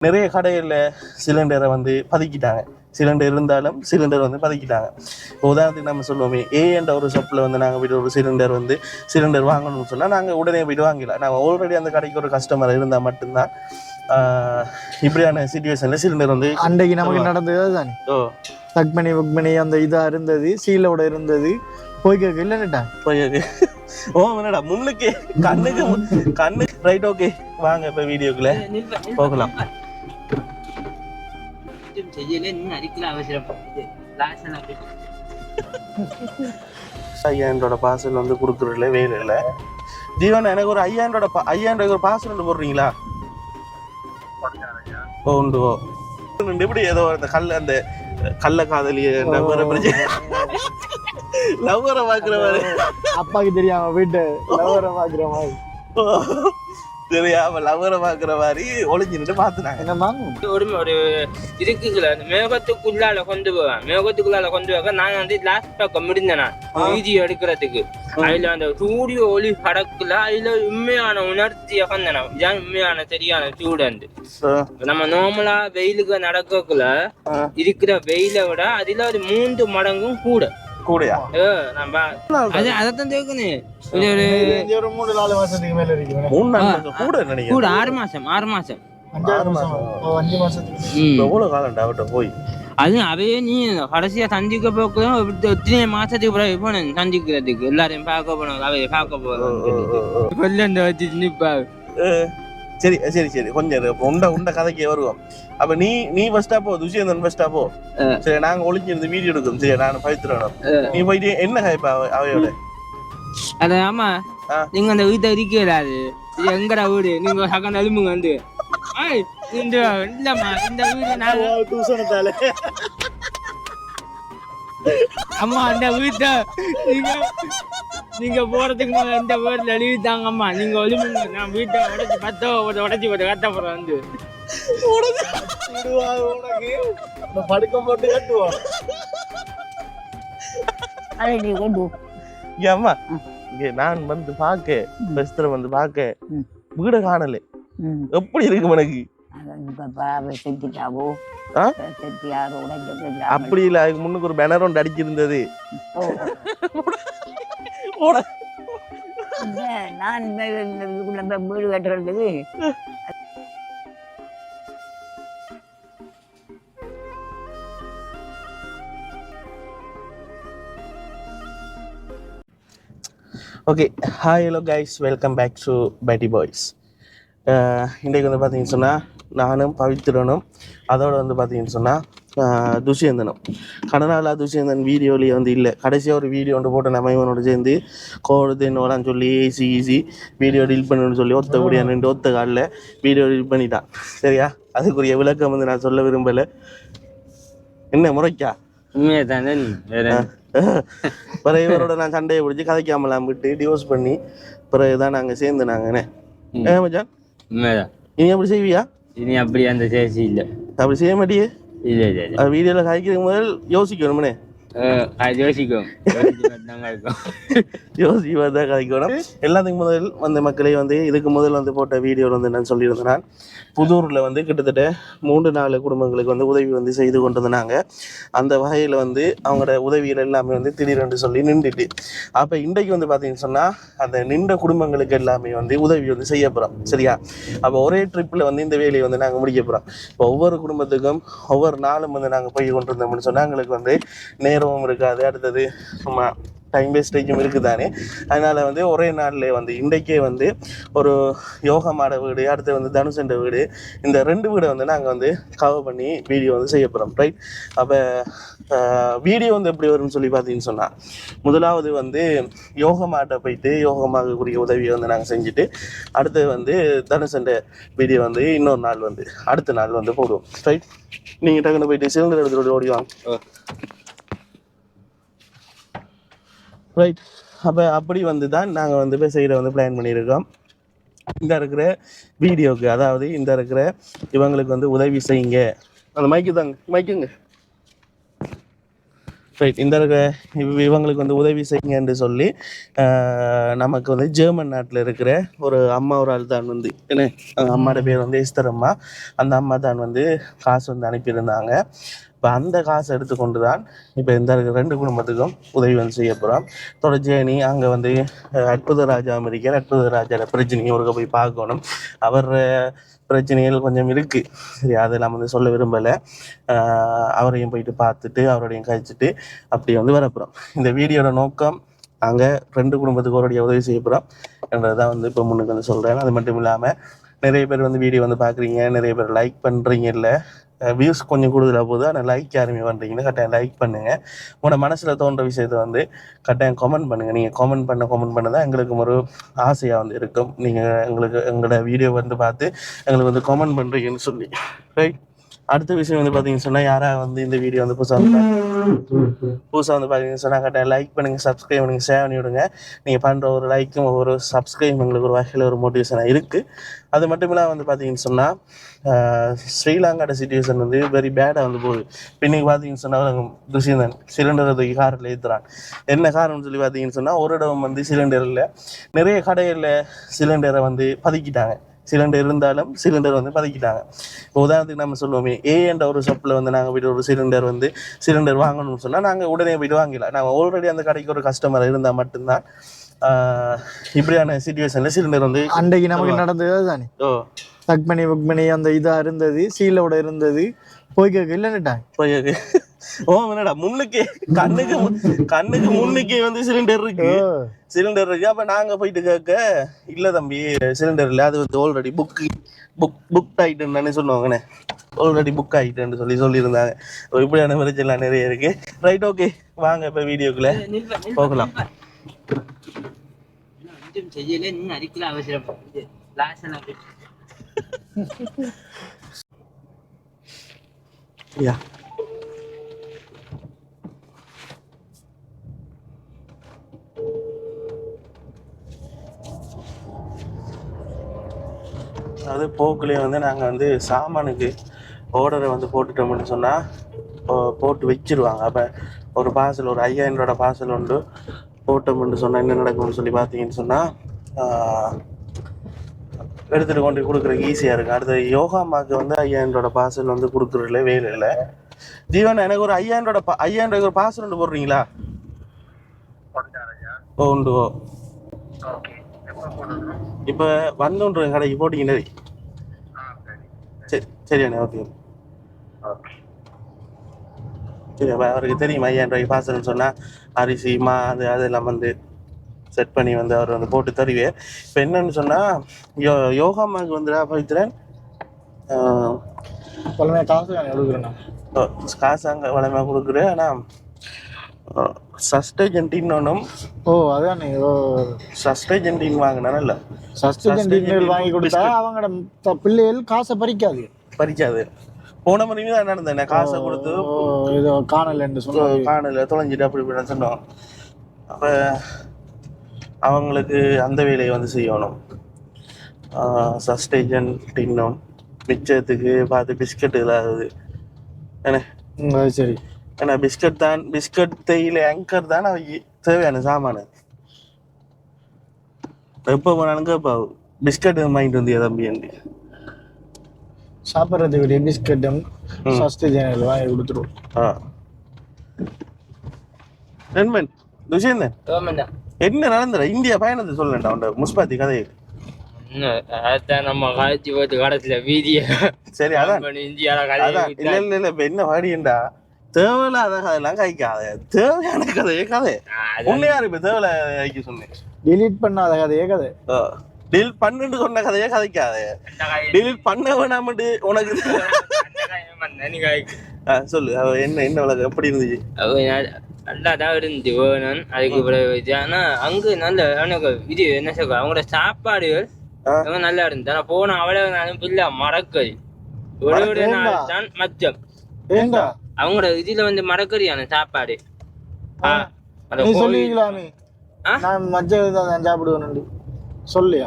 நிறைய கடையில் சிலிண்டரை வந்து பதுக்கிட்டாங்க. சிலிண்டர் இருந்தாலும் சிலிண்டர் வந்து பதுக்கிட்டாங்க. உதாரணத்துக்கு நம்ம சொல்லுவோமே, என்ற ஒரு ஷாப்பில் வந்து நாங்கள் போய்ட்டு ஒரு சிலிண்டர் வாங்கணும்னு சொன்னால் நாங்கள் உடனே போய்ட்டு வாங்கிடலாம். நாங்கள் ஆல்ரெடி அந்த கடைக்கு ஒரு கஸ்டமர் இருந்தால் மட்டும்தான் இப்படியான சிச்சுவேஷனில் சிலிண்டர் வந்து அன்றைக்கு நமக்கு நடந்தது தானே. புக் பண்ணி அந்த இதாக இருந்தது, சீலோட இருந்தது, போய் கேட்க இல்லைன்னுட்டா போய் ஓ என்னடா முன்னுக்கு கண்ணுக்கு ரைட். ஓகே வாங்க இப்போ வீடியோக்குள்ள போகலாம். $5000 பார்சல் வந்து கொடுக்குறதுல வேலை இல்லை. ஜீவன் எனக்கு ஒரு $5000 ஒரு பார்சல் ஒன்று போடுறீங்களா? உண்டு. எப்படி ஏதோ அந்த கள்ள காதலிய லவ்வரை பாக்குற மாதிரி அப்பாக்கு தெரியாம வீட்டு லவ்வரை பாக்குற மாதிரி தெரியாம லவ்வரை பாக்குற மாதிரி ஒளிஞ்சுட்டு பாத்துனாங்க. என்னமா ஒரு இருக்குல்ல அந்த மேகத்துக்குள்ளால கொண்டு போக நான் வந்து லாஸ்ட் பக்கம் முடிந்தேன் வீடியோ எடுக்கிறதுக்கு. அதுல அந்த சூரிய ஒளி கடக்குல அதுல உண்மையான உணர்ச்சியை வந்தேன். இதான் உண்மையான சரியான சூடு. நம்ம நார்மலா வெயிலுக்கு நடக்கக்குள்ள இருக்கிற வெயிலை விட அதுல ஒரு 3 மடங்கும் கூடயா? அதான் கேட்கணும். ஒரு 3-4 மாசத்துக்கு மேல இருக்கு. கூட 6 மாசம் 5 மாசத்துக்கு எவ்வளவு காலம் போய் அது அவையே நீ கடைசியா சந்திக்க போக்குதான் எத்தனை மாசத்துக்கு பிறகு போனேன் சந்திக்கிறதுக்கு. எல்லாரையும் பார்க்க போனோம், அவைய பார்க்க போறோம் வச்சு நிப்பா. சரி சரி சரி கொஞ்சம் உண்ட கதைக்கு வருவோம். அப்ப நீ ஃபர்ஸ்டா போ, துஷியந்தன் ஃபர்ஸ்டா போ. சரி நாங்க ஒளிஞ்சிருந்து வீடியோ எடுக்கணும். சரி நான் பவித்ரனும் நீ போயிட்டு என்ன ஹைப்பா அவையோட அத. ஆமா நீங்க அந்த வீட்டை இருக்கலாது எங்கடா வீடு நீங்க சகன் அலும்புங்க வந்து இல்லம்மா இந்த வீடு நான் அம்மா அந்த வீட்டை நீங்க போறதுக்கு இந்த வீட்டுல எழுதித்தாங்கம்மா. நீங்க ஒளிமுங்க நான் வீட்டை உடச்சி போட்டு கட்ட போறேன் வந்து படுக்க போட்டு கட்டுவோம். அம்மா இங்க நான் வந்து பாக்க வீட காணல. எப்படி இருக்கு உனக்கு? அப்படி இல்ல, அதுக்கு முன்னுக்கு ஒரு பேனர் ஒன்று அடிச்சிருந்தது. நான் வீடு கட்டுறதுக்கு okay, hi hello guys, welcome back to பைட்டி பாய்ஸ். இன்றைக்கு வந்து பார்த்தீங்கன்னு சொன்னால் நானும் பவித்ரனும் அதோடு வந்து பார்த்தீங்கன்னு சொன்னால் துஷியந்தனும் கடனாளா துஷியந்தன் வீடியோலேயே வந்து இல்லை. கடைசியாக ஒரு வீடியோ ஒன்று போட்டு நம்ம இவனோட சேர்ந்து கோடு என்னோடான்னு சொல்லி ஈஸி வீடியோ டீல் பண்ணணும்னு சொல்லி ஒத்த காலில் வீடியோ டீல் பண்ணிட்டான். சரியா? அதுக்குரிய விளக்கம் வந்து நான் சொல்ல விரும்பலை. என்ன முறைக்கா? பிறகு இவரோட நான் சண்டையை பிடிச்சி கதைக்காமலாம் விட்டு டிவோர்ஸ் பண்ணி பிறகுதான் நாங்கள் சேர்ந்துனாங்கண்ணே. மச்சான் இனி அப்படி செய்வியா? இனி அப்படி அந்த சேசி இல்லை, அப்படி செய்ய மாட்டியே. இல்லை இல்லை அது வீடியோவில் கதைக்கிறதுக்கு முதல் யோசிக்கணும்னே. யோசிக்க தான் கதைக்கணும். எல்லாத்துக்கும் முதல் வந்து மக்களே வந்து இதுக்கு முதல் வந்து போட்ட வீடியோவில் வந்து நான் சொல்லியிருந்தேன், புதூரில் வந்து கிட்டத்தட்ட 3-4 குடும்பங்களுக்கு வந்து உதவி வந்து செய்து கொண்டு இருந்தாங்க. அந்த வகையில் வந்து அவங்களோட உதவிகள் எல்லாமே வந்து திடீரென்று சொல்லி நின்றுட்டு, அப்போ இன்றைக்கு வந்து பார்த்தீங்கன்னு சொன்னால் அந்த நின்ற குடும்பங்களுக்கு எல்லாமே வந்து உதவி வந்து செய்ய போகிறோம். சரியா? அப்போ ஒரே ட்ரிப்பில் வந்து இந்த வேலையை வந்து நாங்கள் முடிக்க போகிறோம். இப்போ ஒவ்வொரு குடும்பத்துக்கும் ஒவ்வொரு நாளும் வந்து நாங்கள் போய் கொண்டு இருந்தோம்னு சொன்னால் எங்களுக்கு வந்து நேரமும் இருக்காது, அடுத்தது சும்மா டைம் வேஸ்டேஜும் இருக்குதானே. அதனால் வந்து ஒரே நாளில் வந்து இன்றைக்கே வந்து ஒரு யோகா மாட வீடு, அடுத்து வந்து தனுஷண்ட வீடு, இந்த 2 வீடை வந்து நாங்கள் வந்து கவர் பண்ணி வீடியோ வந்து செய்ய போகிறோம். ரைட்? அப்போ வீடியோ வந்து எப்படி வரும்னு சொல்லி பார்த்தீங்கன்னு சொன்னால், முதலாவது வந்து யோகா மாட்டை போயிட்டு யோகமாகக்கூடிய உதவியை வந்து நாங்கள் செஞ்சுட்டு, அடுத்து வந்து தனுஷண்ட வீடியோ வந்து இன்னொரு நாள் வந்து அடுத்த நாள் வந்து போடுவோம். ரைட்? நீங்கள் டக்குன்னு போயிட்டு சிலிண்டர் எடுத்துகிட்டு ஓடிவாங்க. ரைட்? அப்போ அப்படி வந்து தான் நாங்கள் வந்து போய் செய்கிற வந்து பிளான் பண்ணியிருக்கோம். இந்த இருக்கிற வீடியோவுக்கு, அதாவது இந்த இருக்கிற இவங்களுக்கு வந்து உதவி செய்யுங்க. அந்த மைக்கு தாங்க, மைக்குங்க ரைட். இந்த இவங்களுக்கு வந்து உதவி செய்யுங்கன்னு சொல்லி நமக்கு வந்து ஜெர்மன் நாட்டில் இருக்கிற ஒரு அம்மா ஒரு ஆள் தான் வந்து என்ன அம்மாவோட பேர் வந்து எஸ்தர் அம்மா. அந்த அம்மா தான் வந்து காசு வந்து அனுப்பியிருந்தாங்க. இப்போ அந்த காசை எடுத்துக்கொண்டு தான் இப்போ இந்த 2 குடும்பத்துக்கும் உதவி வந்து செய்ய போகிறோம். தொடர்ச்சியாக அங்கே வந்து அற்புத ராஜா அமெரிக்கர் அற்புத ராஜாவோட பிரச்சனையும் ஒருக்க போய் பார்க்கணும். அவர் பிரச்சனைகள் கொஞ்சம் இருக்குது, சரி அதை நம்ம வந்து சொல்ல விரும்பலை. அவரையும் போயிட்டு பார்த்துட்டு அவரோடையும் கழிச்சிட்டு அப்படி வந்து வரப்போகிறோம். இந்த வீடியோட நோக்கம் நாங்கள் 2 குடும்பத்துக்கு ஒருடைய உதவி செய்ய போகிறோம் என்றதான் வந்து இப்போ முன்னுக்கு வந்து சொல்கிறேன். அது மட்டும் இல்லாமல் நிறைய பேர் வந்து வீடியோ வந்து பார்க்குறீங்க, நிறைய பேர் லைக் பண்ணுறீங்க. இல்லை வியூஸ் கொஞ்சம் கூடுதலாக போகுது, ஆனால் லைக் யாருமே பண்ணுறீங்கன்னா கட்டாயம் லைக் பண்ணுங்கள். உங்களோட மனசில் தோன்ற விஷயத்தை வந்து கட்டாயம் கமெண்ட் பண்ணுங்கள். நீங்கள் கமெண்ட் பண்ண தான் எங்களுக்கு ஒரு ஆசையாக வந்து இருக்கும். நீங்கள் எங்களோட வீடியோ வந்து பார்த்து எங்களுக்கு வந்து கமெண்ட் பண்ணுறீங்கன்னு சொல்லி. ரைட். அடுத்த விஷயம் வந்து பார்த்தீங்கன்னு சொன்னால், யாராவது வந்து இந்த வீடியோ வந்து புதுசாக வந்து பார்த்தீங்கன்னு சொன்னால் கட்டாயம் லைக் பண்ணுங்கள், சப்ஸ்கிரைப் பண்ணுங்கள், ஷேர் பண்ணி விடுங்க. நீங்கள் பண்ணுற ஒரு லைக்கும் ஒரு சப்ஸ்கிரைப் எங்களுக்கு ஒரு வகையில் ஒரு மோட்டிவேஷனாக இருக்குது. அது மட்டும் இல்லாமல் வந்து பார்த்தீங்கன்னு சொன்னால் ஸ்ரீலங்காவோட சிச்சுவேஷன் வந்து வெரி பேடாக வந்து போகுது. இப்போ இன்றைக்கி பார்த்தீங்கன்னு சொன்னால் துஷிந்தன் சிலிண்டரை தூக்கி காரில் ஏற்றுறான். என்ன காரணம்னு சொல்லி பார்த்தீங்கன்னு சொன்னால், ஒரு இடம் வந்து சிலிண்டரில் நிறைய கடைகளில் சிலிண்டரை வந்து பதுக்கிட்டாங்க. சிலிண்டர் இருந்தாலும் சிலிண்டர் வந்து பதுக்கிட்டாங்க. இப்போ உதாரணத்துக்கு நம்ம சொல்லுவோமே, என்ற ஒரு ஷாப்பில் வந்து நாங்கள் போய்ட்டு ஒரு சிலிண்டர் வாங்கணும்னு சொன்னால் நாங்கள் உடனே போய்ட்டு வாங்கிடலாம். நாங்கள் ஆல்ரெடி அந்த கடைக்கு ஒரு கஸ்டமர் இருந்தால் மட்டும்தான் இப்படியான சிச்சுவேஷனில் சிலிண்டர் வந்து அன்றைக்கு நமக்கு நடந்தது தானே. புக் பண்ணி அந்த இதாக இருந்தது, சீலோட இருந்தது, போய் கேட்க இல்லைன்னுட்டாங்க. போய் என்னடா முன்னுக்கே கண்ணுக்கு முன்னுக்கே வந்து சிலிண்டர் இருக்கு. அப்ப நாங்க போயிட்டு கேட்க, இல்ல தம்பி சிலிண்டர் இல்ல, அது வந்து ஆல்ரெடி புக் ஆயிட்டுன்னு சொல்லுவாங்கண்ணே, ஆல்ரெடி புக் ஆயிட்டுன்னு சொல்லியிருந்தாங்க. இப்படியான பிரச்சனை நிறைய இருக்கு. ரைட், ஓகே, வாங்க இப்ப வீடியோக்குள்ள போகலாம். யா அதாவது போக்குலேயே வந்து நாங்கள் வந்து சாமானுக்கு ஆர்டரை வந்து போட்டுட்டோம்னு சொன்னால் போட்டு வச்சிருவாங்க. அப்போ ஒரு பார்சல் ஒரு 5000 பார்சல் உண்டு போட்டோம்னு சொன்னால் என்ன நடக்கும்னு சொல்லி பார்த்தீங்கன்னு சொன்னால் எடுத்துகிட்டு கொண்டு கொடுக்குறதுக்கு ஈஸியாக இருக்கும். அடுத்த யோகாமாவுக்கு வந்து 5000 பார்சல் வந்து கொடுக்குறதுல வேலை இல்லை. ஜீவன் எனக்கு ஒரு 5000 ஒரு பார்சல் ஒன்று போடுறீங்களா? உண்டு. இப்போ வந்துன்ற கடைக்கு போட்டிங்கண்ணே. சரிண்ணே, ஓகே. சரி, அப்போ அவருக்கு தெரியும் 5000 பார்சல்னு சொன்னால் அரிசி அதெல்லாம் வந்து செட் பண்ணி வந்து அவர் வந்து போட்டு தருவேன். இப்போ என்னன்னு சொன்னால் யோகாமாவுக்கு வந்து பவித்ரன் காசு அங்கே வளமையாக கொடுக்குறேன். ஆனால் சஸ்டேஜென்டின் ஒன்றும் அதான் சஸ்டேஜென்டின் வாங்கினா இல்லை, சஸ்டேஜென்டின் வாங்கி கொடுத்தா அவங்களோட பிள்ளைகள் காசை பறிக்காது. போன முறையும் தான் நடந்தேன், காசை கொடுத்து காணல தொலைஞ்சிட்டு அப்படி இப்படின்னு சொன்னோம். அப்போ அவங்களுக்கு அந்த வேலையை வந்து செய்யணும். சஸ்டேஜென்டின்னும் மிச்சத்துக்கு பார்த்து பிஸ்கட் இல்லாதது என்ன. சரி, ஏன்னா பிஸ்கட் தேயில ஆங்கர் தான் தேவையான சாமான. எப்போ போனாலும் கேட்பா பிஸ்கட் வாங்கிட்டு வந்தியா தம்பி என்று. சாப்பிட்றது விட பிஸ்கட்டும் சஸ்டேஜன் வாங்கி கொடுத்துருவோம். நண்பன் துஷேந்தன், என்ன நடந்துற இந்தியா பயணத்தை சொல்லண்டா உண்ட முஸ்பாத்தி கதையை. நம்ம காய்ச்சி போட்டு காலத்துல வீதிய சரி, அதான் இல்ல இல்ல இப்ப என்ன வாடியண்டா தேவையில்லாத கதையெல்லாம் காய்க்காத, தேவையான கதை உன்னையாரு இப்ப தேவையில்ல காய்க்க சொன்னேன். டிலீட் பண்ணாத கதையே கதை, டிலீட் பண்ணுன்னு சொன்ன கதையே கதைக்காத, டிலீட் பண்ண வேணாமட்டு உனக்கு சொல்லு. என்ன உலகம் எப்படி இருந்துச்சு? நல்லாதான் இருந்துச்சு வேணும். அதுக்கு பிறகு ஆனா அங்கு நல்ல எனக்கு இது என்ன சொல்ற அவங்களோட சாப்பாடுகள் நல்லா இருந்துச்சு. ஆனா போன அவ்வளவு நாளும் பிள்ளை மரக்கறி ஒரு நாள் தான் மச்சம். அவங்களோட இதுல வந்து மரக்கறியான சாப்பாடு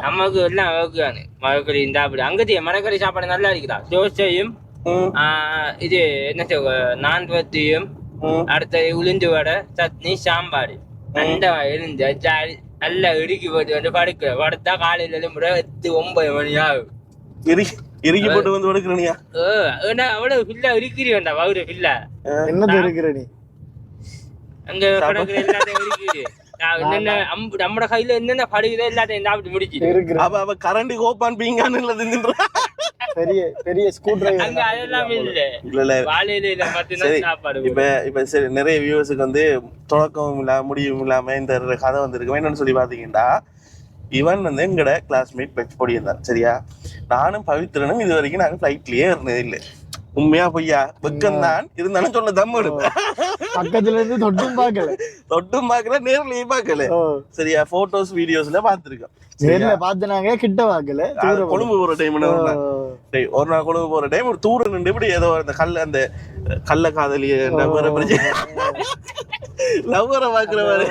நமக்கு எல்லாம் ஓகேயானு மரக்கறி சாப்பிடு. அங்கத்திய மரக்கறி சாப்பாடு நல்லா இருக்குதா. தோசையும் இது என்ன சொல்ற நான் பத்தியும் அடுத்தது உளுந்து வடை சட்னி சாம்பார் அந்த இருந்து நல்லா இறுக்கி போட்டு வந்து படுத்தா காலையில 8-9 மணி ஆகும். இறுக்கி போட்டு வந்து படுக்கிறனியா? அவ்வளவு ஃபில்லா இறுக்கிறி வேண்டாம் வவுறு ஃபில்லா. என்னது இருக்கிற நீ அங்க கிடக்குற எல்லாத்தையும் இறுக்கிறி என்னென்ன நம்ம கையில என்னென்ன படுகுதோ எல்லாத்தையும் சாப்பிட்டு முடிச்சு. அவ கரண்டி கோப்பான் பீங்கான்னு தின்ற பெரிய பெரிய ஸ்க்ரூ டிரைவர் அங்க அதெல்லாம் இல்ல வாழையில மட்டும்தான் சாப்பாடு. இப்ப சரி, நிறைய வியூவர்ஸுக்கு வந்து தொடக்கமும் இல்லாம முடிவும் இல்லாம இந்த கதை வந்திருக்கு. என்னன்னு சொல்லி பாத்தீங்கன்னா, இவன் வந்து எங்கட கிளாஸ்மேட் பெட்ச் பொடியிருந்தான் சரியா. நானும் பவித்ரனும் இது வரைக்கும் நாங்க ஃபிளைட்லயே இருந்தது இல்லை. உண்மையா பொய்யா வெக்கம் தான் இருந்தாலும் சொல்ல தம் எடுப்பேன். பக்கத்துல இருந்து தொட்டும் பார்க்கல நேர்லயே பார்க்கல சரியா. போட்டோஸ் வீடியோஸ்ல பாத்துருக்கோம். நேர்ல பாத்துனாங்க, கிட்ட பார்க்கல. கொழும்பு போற டைம் ஒரு நாள் கொழும்பு போற டைம் ஒரு தூர நின்று இப்படி ஏதோ அந்த கள்ள காதலிய லவ்வரை பாக்குற மாதிரி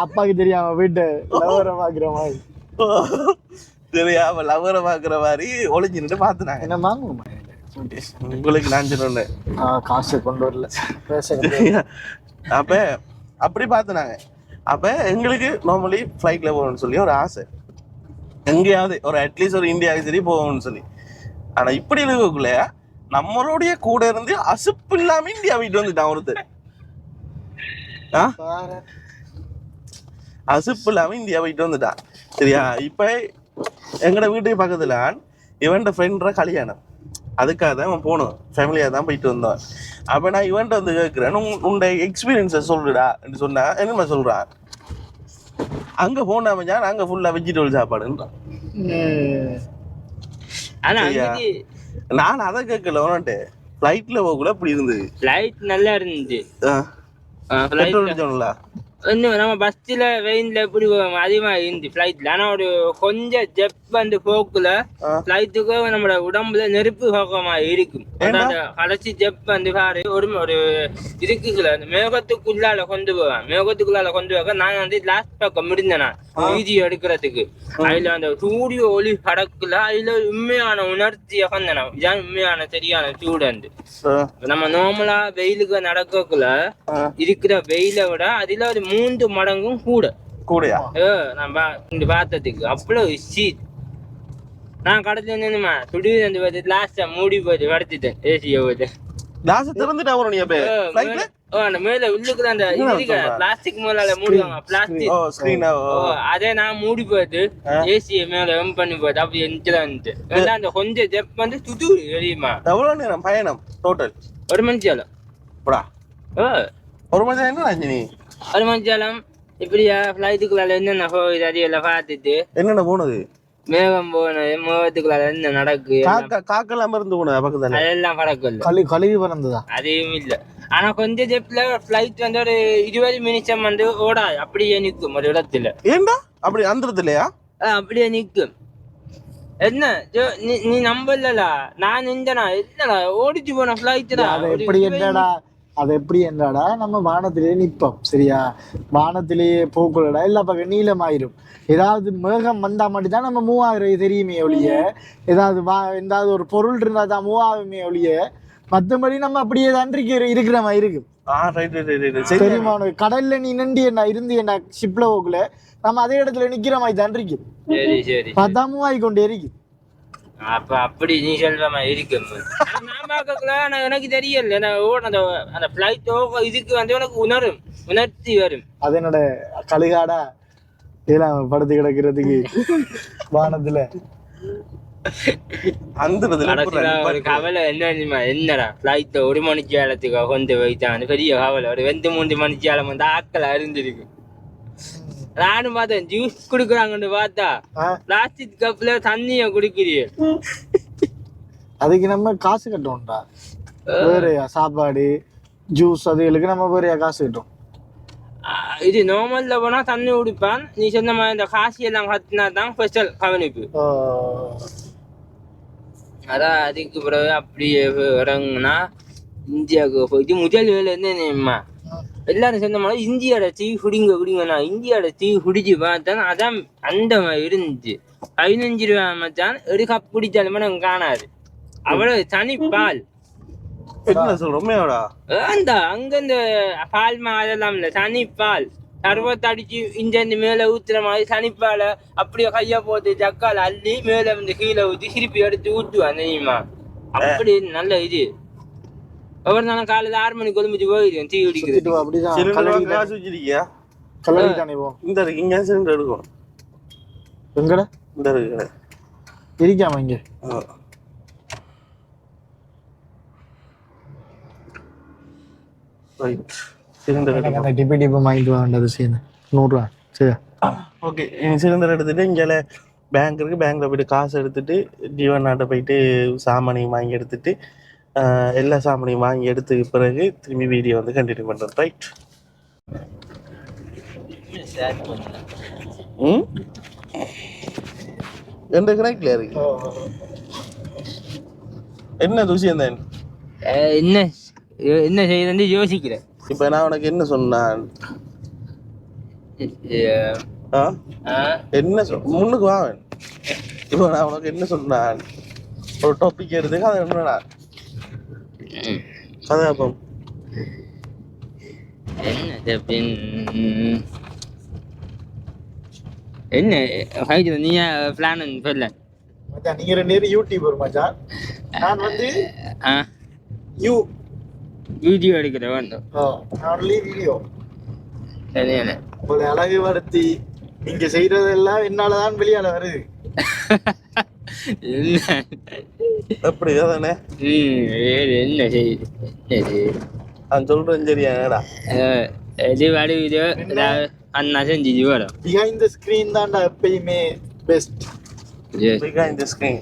அப்பாக்கு தெரியாம வீட்டு லவ்வரை பாக்குற மாதிரி சரியா. அவ லவ்வரை பாக்குற மாதிரி ஒளிஞ்சு நின்று பாத்துனாங்க. என்ன வாங்குமா உங்களுக்கு நான் சொன்னேன் காசு கொண்டு வரல. அப்ப அப்படி பாத்துனாங்க. அப்ப எங்களுக்கு நார்மலி ஃபிளைட்ல போகணும்னு சொல்லி ஒரு ஆசை, எங்கேயாவது ஒரு அட்லீஸ்ட் ஒரு இந்தியாவுக்கு சரி போகணும்னு சொல்லி. ஆனா இப்படி இருக்கக்குள்ள நம்மளுடைய கூட இருந்து அசுப்பு இல்லாம இந்தியா வீட்டு வந்துட்டான் ஒருத்தர். அசுப்பு இல்லாம இந்தியா வீட்டு வந்துட்டான் சரியா. இப்ப எங்கட வீட்டுக்கு பக்கத்துல இவன் ஃப்ரெண்ட்ற கல்யாணம், அதுக்காக தான் அவன் போகணும், ஃபேமிலியாக தான் போயிட்டு வந்தோம். அப்போ நான் இவன்ட்ட வந்து கேட்குறேன், உன்னுடைய எக்ஸ்பீரியன்ஸை சொல்லுடா என்று சொன்னா என்னமா சொல்கிறான். அங்கே போனாம அங்கே ஃபுல்லாக வெஜிடபிள் சாப்பாடுன்றான். நான் அதை கேட்கல உனட்டு. ஃப்ளைட்டில் போகக்குள்ள அப்படி இருந்தது. ஃப்ளைட் நல்லா இருந்துச்சு. சொன்னல இன்னும் நம்ம பஸ்ல வெயின்ல எப்படி அதிகமா இருந்து ஃபிளைட்ல. ஆனா ஒரு கொஞ்சம் ஜெப் வந்து போக்குல ஃபிளைட்டுக்கு நம்மளோட உடம்புல நெருப்பு போக்கமா இருக்கும். கடைசி ஜெப் வந்து பாரு ஒரு இருக்குல்ல, அந்த மேகத்துக்குள்ளால கொண்டு போவேன். மேகத்துக்குள்ளால கொண்டு போக நான் வந்து லாஸ்ட் பக்கம் முடிந்தேன் வீடியோ எடுக்கிறதுக்கு. அதுல அந்த சூரிய ஒளி கடக்குல அதுல உண்மையான உணர்ச்சியை வந்தேன். இதான் உண்மையான சரியான ஸ்டூடெண்ட். நம்ம நார்மலா வெயிலுக்கு நடக்கக்குள்ள இருக்கிற வெயிலை விட அதுல ஒரு 3 மடங்கும் கூடயா நான் பார்த்ததுக்கு அவ்வளவு ஷீட். நான் கடத்துல நின்னுமா துடிவு வந்து லாஸ்டா மூடி போயிட்டு கடத்திட்டேன். ஏசிய போயிட்டு மேல உள்ளுக்குள்ள அந்த பிளாஸ்டிக் மேல மூடுவாங்க, பிளாஸ்டிக் அதே நான் மூடி போயிட்டு ஏசிய மேல எம் பண்ணி போயிட்டு அப்படி எஞ்சிட்டு அந்த கொஞ்சம் ஜெப் வந்து துடு தெரியுமா. எவ்வளவு நேரம் பயணம் டோட்டல்? 1 மணி நேரம். 1 மணி நேரம் என்ன நீ 1 மணி நேரம் இப்படியா ஃபிளைட்டுக்குள்ளால என்னென்ன போகுது அதையெல்லாம் பார்த்துட்டு என்னென்ன போனது. மேகம் போனது, மேகத்துக்குள்ளால என்ன நடக்கு, காக்கெல்லாம் இருந்து போனது பக்கத்துல அதெல்லாம் பறக்கல, கழுவி பறந்ததா அதையும் இல்ல. ஆனா கொஞ்சம் ஜெப்ல ஃபிளைட் வந்து ஒரு 20 நிமிஷம் வந்து ஓடாது, அப்படியே நிக்கும் ஒரு இடத்துல. ஏண்டா அப்படி அந்த இடத்துலயா அப்படியே நிக்கும். என்ன நீ நம்பலா, நான் நின்றனா என்னடா ஓடிச்சு போன ஃபிளைட் தான். அது எப்படி என்றாடா, நம்ம வானத்திலேயே நிற்போம் சரியா. வானத்திலேயே போக்குள்ளடா எல்லா பக்கம் நீளமாயிரும். ஏதாவது மேகம் வந்தா மட்டும்தான் நம்ம மூவ் ஆகுறது தெரியுமே ஒழிய, ஏதாவது ஒரு பொருள் இருந்தா தான் மூவ் ஆகுமே ஒழிய, மற்றபடி நம்ம அப்படியே தான் இருக்கிற மாதிரி இருக்கும். தெரியுமா உனக்கு? கடல்ல நீ நின்று என்ன இருந்து என்ன ஷிப்ல போக்குல நம்ம அதே இடத்துல நிக்கிற மாதிரி தான் இருக்கும். பார்த்தா மூவ் ஆகிக்கொண்டே இருக்கும். அப்ப அப்படி நீ சொல்ற மாதிரி இருக்கும். நான் பார்க்கல, எனக்கு தெரியல. அந்த பிளைட் இதுக்கு வந்து உனக்கு உணர்ச்சி வரும். அது என்னோட கழுகாடா இதெல்லாம் படுத்து கிடக்கிறதுக்கு வானத்துல ஒரு கவலை என்னடா பிளைட் 1 மணிக்கு ஏலத்துக்கு கொண்டு வைத்தான். பெரிய கவலை. ஒரு 2-3 மணிக்கு ஏலம் வந்து ஆக்கள் அருந்திருக்கு. நானும் பார்த்தேன் ஜூஸ் குடுக்குறாங்கன்னு பார்த்தா பிளாஸ்டிக் கப்ல தண்ணிய குடிக்கிறீ. அதுக்கு நம்ம காசு கட்டோம்டா. வேறையா சாப்பாடு ஜூஸ் அதுகளுக்கு நம்ம வேறையா காசு கட்டோம். இது நார்மல்ல போனா தண்ணி குடிப்பான். நீ சொன்ன மாதிரி இந்த காசு எல்லாம் கட்டினா தான் ஸ்பெஷல் கவனிப்பு. அதான் அதுக்கு பிறகு அப்படியே இறங்குனா இந்தியாவுக்கு போயிட்டு முதல் வேலை என்ன எல்லாரும் சொன்ன மாதிரி இந்தியாவோட டீ குடிங்கன்னா இந்தியாவோட டீ குடிச்சு பார்த்தா அதான் அந்த மாதிரி இருந்துச்சு. 15 ரூபா மச்சான். ஒரு கப் குடிச்சாலுமே நாங்கள் காணாது. அவ்வளவு தனி பால். என்ன சொல்றோமேடா அந்த அங்க இந்த பால் அதெல்லாம் இல்ல சனிப்பால் சர்வத்தை அடிச்சு இஞ்சு மேல ஊத்துற மாதிரி சனிப்பால அப்படியே கையா போட்டு ஜக்கால அள்ளி மேல வந்து கீழே ஊத்தி திருப்பி எடுத்து ஊத்துவான் தெரியுமா அப்படி நல்ல இது ஒவ்வொரு நாளும் காலையில 6 மணிக்கு கொழும்பிச்சு போயிடுவேன் தீ குடிக்குது சுத்திட்டு வா, அப்படிதான் சிலிண்டர் காசு வச்சிருக்கியா கலரி தானே போ. இந்த இருக்கு இங்க சிலிண்டர் எடுக்கும் எங்கடா இந்த இருக்கு இருக்காம இங்க ரைட் சிலிண்டர் எனக்கு அந்த டிபி வாங்கிட்டு வாண்டது சீன் 100 ரூபா சரி ஓகே சிலிண்டர் எடுத்துட்டு இங்கே பேங்க் இருக்கு பேங்க்ல போயிட்டு காசு எடுத்துட்டு ஜீவன் நாட்டை போயிட்டு சாமானியம் வாங்கி எடுத்துட்டு எல்லா சாமானியும் வாங்கி எடுத்துக்கு பிறகு திரும்பி வீடியோ வந்து கண்டினியூ பண்றோம் ரைட் ம் எந்த கணக்கில் இருக்கு என்ன விஷயம் தான் என்ன என்ன செய்யறது யோசிக்கிறேன் இப்போ நான் உனக்கு என்ன சொன்னான் என்ன முன்னுக்கு வாவன் இப்போ நான் உனக்கு என்ன சொன்னான் ஒரு டாபிக் எடுத்துக்க அது என்னடா கதாபம் என்ன நீ பிளான் சொல்ல மச்சான் நீங்க 2 பேரும் யூடியூபர் மச்சான் நான் வந்து யூ வீடியோ எடுக்கிற வேண்டும் only வீடியோ சரியான உங்களை அழகுபடுத்தி நீங்க செய்யறதெல்லாம் என்னாலதான் வெளியால வருது அப்படி தானே என்ன செய்யுது நான் சொல்றேன் சரியாடா இது வாடி வீடியோ அண்ணா செஞ்சு வரும் பிஹைண்ட் த ஸ்கிரீன் தான்டா எப்பயுமே best behind the screen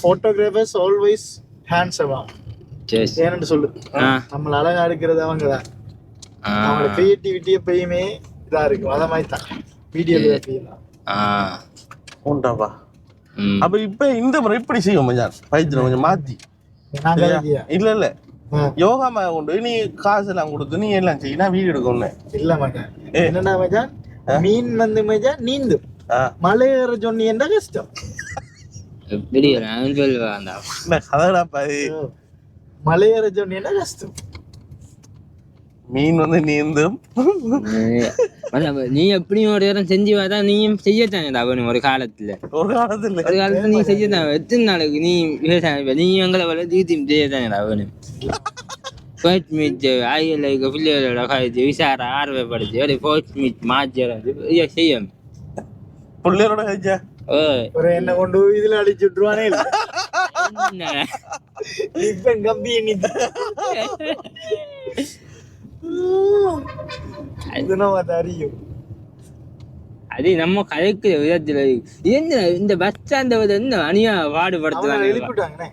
photographers always ஹேண்ட்ஸமா ஏன்னு சொல்லு நம்மள அழகா எடுக்கிறது அவங்கதான் அவங்களோட கிரியேட்டிவிட்டி எப்பயுமே இதா இருக்கும் அத மாதிரி தான் வீடியோகிராஃபி உண்டாவா அப்ப இப்ப இந்த முறை இப்படி செய்வோம் மச்சான் பைத்தியம் கொஞ்சம் மாத்தி இல்ல இல்ல யோகா மா கொண்டு நீ காசு எல்லாம் கொடுத்து நீ எல்லாம் செய்யினா வீடியோ எடுக்கணும் இல்ல மச்சான் என்னன்னா மச்சான் மீன் வந்து மச்சான் நீந்து மலை ஏற சொன்னி என்ன கஷ்டம் மலை ஏற சொன்னி என்ன கஷ்டம் மீன் வந்து நீந்தும் நீ எப்படியும் ஒரு நேரம் செஞ்சு பார்த்தா நீயும் செய்யத்தானே அவனு ஒரு காலத்துல நீ செய்யத்தான் எத்தனை நாளைக்கு நீ விவசாயம் நீ எங்களை வர தீர்த்தி செய்யத்தானே அவனு போஸ்ட் மீட் ஆயில பிள்ளைகளோட காய்ச்சி விசார ஆர்வப்படுத்தி ஒரு போஸ்ட் மீட் மாற்றி செய்யும் பிள்ளைகளோட காய்ச்சா ஒரு என்ன கொண்டு இதுல அடிச்சு விட்டுருவானே இப்ப கம்பி அறியும் அது நம்ம கலைக்கிற விதத்துல என்ன இந்த பஸ் ஸ்டாண்ட என்ன அணியா பாடுபடுத்துவாங்க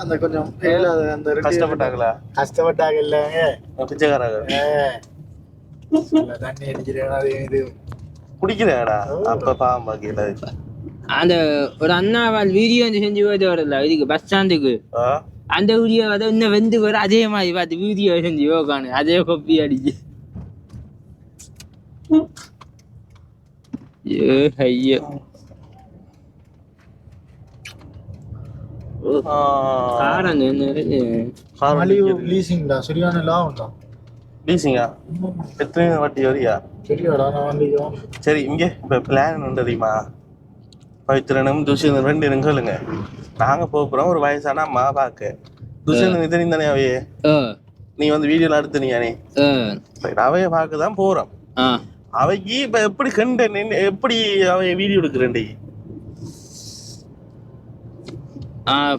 அந்த கொஞ்சம் அந்த கஷ்டப்பட்டாங்க இல்லங்க தண்ணி அடிக்கிறேன் இது குடிக்கிறேடா அப்ப பாவம் பாக்கல அந்த ஒரு அண்ணாவால் வீடியோ செஞ்சு போயிட்டு வரல இதுக்கு பஸ் ஸ்டாண்டுக்கு அந்த வீடியோ அதை இன்னும் வெந்து வர அதே மாதிரி பார்த்து வீடியோ செஞ்சு யோகானு அதே கொப்பி அடிச்சு ஐயோ சரியான லாபம் தான் லீசிங்கா எத்தனை வாட்டி வரியா சரி இங்கே இப்ப பிளான் ஒன்று தெரியுமா பவித்ரனும் துஷிந்தன் 2 நிகழுங்க நாங்க போறோம் ஒரு வயசான அம்மா பாக்க துஷிந்தன் தெரியும் தானே அவையே நீ வந்து வீடியோல எடுத்துனியா நீ அவைய பார்க்கதான் போறோம் அவைக்கு இப்ப எப்படி கண்டென்ட் எப்படி அவைய வீடியோ எடுக்கிறேன்டி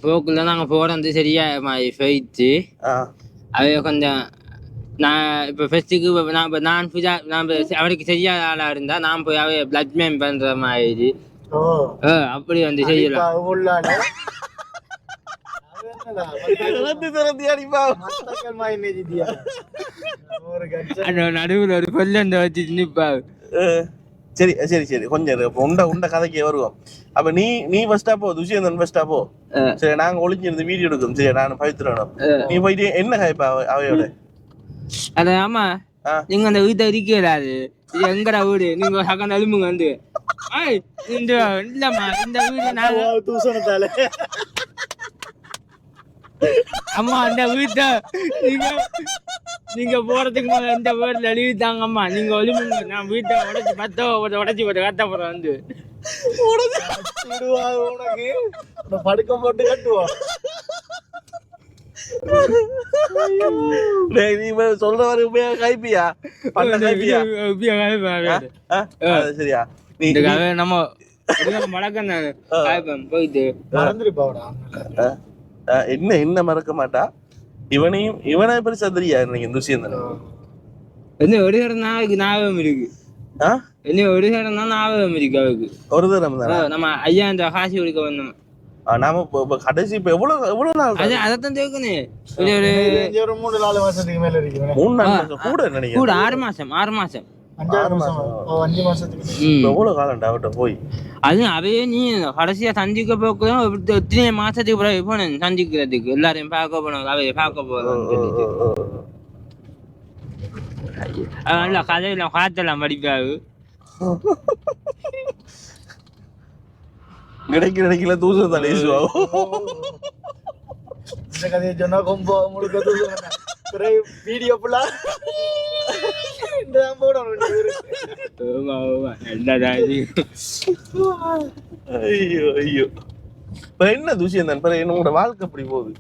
போக்குள்ள நாங்க போறது சரியா போயிடுச்சு அவைய கொஞ்சம் நான் இப்போ ஃபர்ஸ்ட்டுக்கு நான் அவருக்கு சரியான ஆளா இருந்தா நான் போய் அவைய பிளட் மேம் பண்ற மாதிரி அப்படி வந்து செய்யலாம் நடுவில் ஒரு கொல்லண்ட வச்சு நிப்பா சரி சரி சரி கொஞ்சம் உண்ட கதைக்கு வருவோம் அப்ப நீ ஃபர்ஸ்டா போ துஷியந்தன் ஃபர்ஸ்டா போ சரி நாங்க ஒளிஞ்சிருந்து வீடியோ எடுக்கோம் சரி நான் பவித்ரனும் நீ போயிட்டு என்ன காய்ப்பா அவையோட அத ஆமா நீங்க அந்த வீட்டை இருக்கலாது இது எங்கடா வீடு நீங்க சகன் எலும்புங்க வந்து இல்லம்மா இந்த வீடு நான் தூசணத்தால அம்மா அந்த வீட்டை நீங்க போறதுக்கு முதல்ல இந்த வீட்டுல எழுதித்தாங்க அம்மா. நீங்க ஒளிமுங்க, நான் வீட்டை உடைச்சு போட்டு கத்த போறேன் வந்து உனக்கு படுக்க போட்டு கட்டுவோம். நீ சொல்ற மாதிரி உண்மையா கைப்பியா பண்ண கைப்பியா சரியா நீ நம்ம மழக்கம் போயிட்டு மறந்துருப்பாடா. என்ன என்ன மறக்க மாட்டா. இவனை பெருசா தெரியா இன்னைக்கு துஷ்யந்தன் என்ன ஒரு நாளைக்கு ஞாபகம் இருக்கு. என்ன ஒரு தான் ஞாபகம் இருக்கு அவருக்கு. ஒரு தரம் தான் நம்ம ஐயா இந்த காசி கொடுக்க வந்தோம். நாம கடைசி இப்ப எவ்வளவு நாள் அதான் தேக்கணும். ஒரு 3-4 மாசத்துக்கு மேல இருக்கு. 3-4 மாசம் கூட நினைக்கிறேன். கூட 6 மாசம் 5 மாசத்துக்கு எவ்வளவு காலம் அவட்ட போய் அது அவையே நீ கடைசியா சந்திக்க போக்குதான் எத்தனை மாசத்துக்கு பிறகு போனேன் சந்திக்கிறதுக்கு. எல்லாரையும் பார்க்க போனோம், அவைய பார்க்க போறோம். நல்லா கதையில காத்தெல்லாம் படிப்பாரு. கிடைக்கல தூசம் தலைசுவா. இந்த கதையை சொன்னா கொம்போ முழுக்க தூசம். வீடியோ ஃபுல்லா ஐயோ ஐயோ. என்ன துஷ்யந்தன் என்னோட வாழ்க்கை அப்படி போகுது.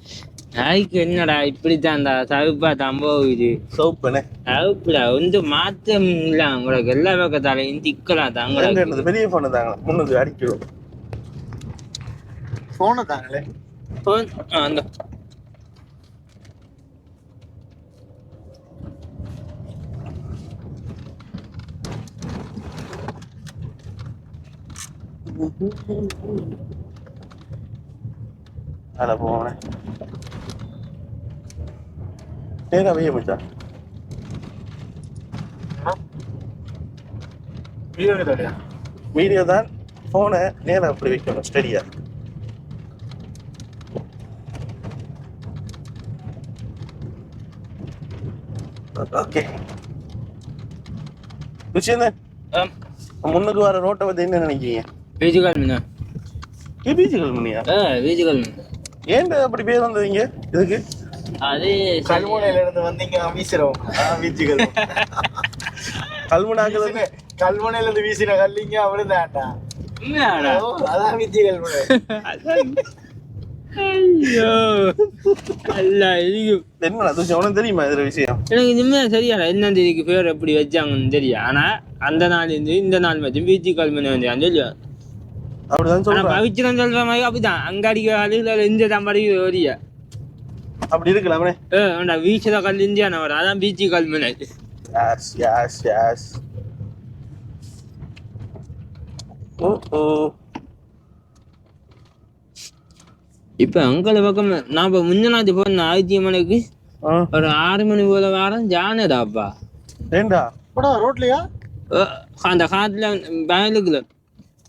நாய்க்கு என்னடா இப்படித்தான் சவுப்பா தான் போகுது. சவுப்பனே சவுப்புடா வந்து மாற்றம் இல்ல உங்களுக்கு. எல்லா பக்கத்தாலையும் திக்கலா தாங்க. பெரிய போன தாங்க முன்னுக்கு அடிக்கிறோம். போன தாங்களே அந்த அட போனே நேரா வைய மச்சான். வீடியோ தான் போனை நேரா அப்படி வைக்கணும் ஸ்டடியா. ஓகே துஷ்யந்தன் முன்னுக்கு வர ரோட்டை பத்தி என்ன நினைக்கிறீங்க? வீஜுகால் மீனா பீச்சுகள் மணியா? வீஜுகால் மீன். ஏன்டா அப்படி பேர் வந்தீங்க இதுக்கு? அது கல்முனையில இருந்து வந்தீங்க வீசுறோம். வீச்சுகள் கல்முனாக்குறது கல்முனையில இருந்து வீசின கல்லிங்க அவ்வளவுதான்டா. அதான் வீச்சுகள். ஐயோ அல்ல இது என்னடா துஷ்யம் உனக்கு தெரியுமா இதுல விஷயம்? எனக்கு இனிமே சரியாடா என்னன்னு இதுக்கு பேர் எப்படி வச்சாங்கன்னு தெரியும். ஆனா அந்த நாள் இருந்து இந்த நாள் மட்டும் வீச்சுக்கால் மீன் வந்து தெரியும். அப்படிதான் சொல்றேன். பவிச்சிரம் சொல்ற மாதிரி அப்படிதான் அங்காடிக்கு அழுகுல இந்த தம்படி வரிய அப்படி இருக்கலாமே. வீச்சுல கல் இந்தியான வரும். அதான் பீச்சு கால் மீன். யாஸ் யாஸ் யாஸ். ஓ இப்ப அங்கல பக்கம் நான் இப்ப முன்னாடி போன 1000 மணிக்கு ஒரு 6 மணி போல வாரம் ஜானடாப்பா. ஏண்டா ரோட்லயா? அந்த காட்டுல வயலுக்குல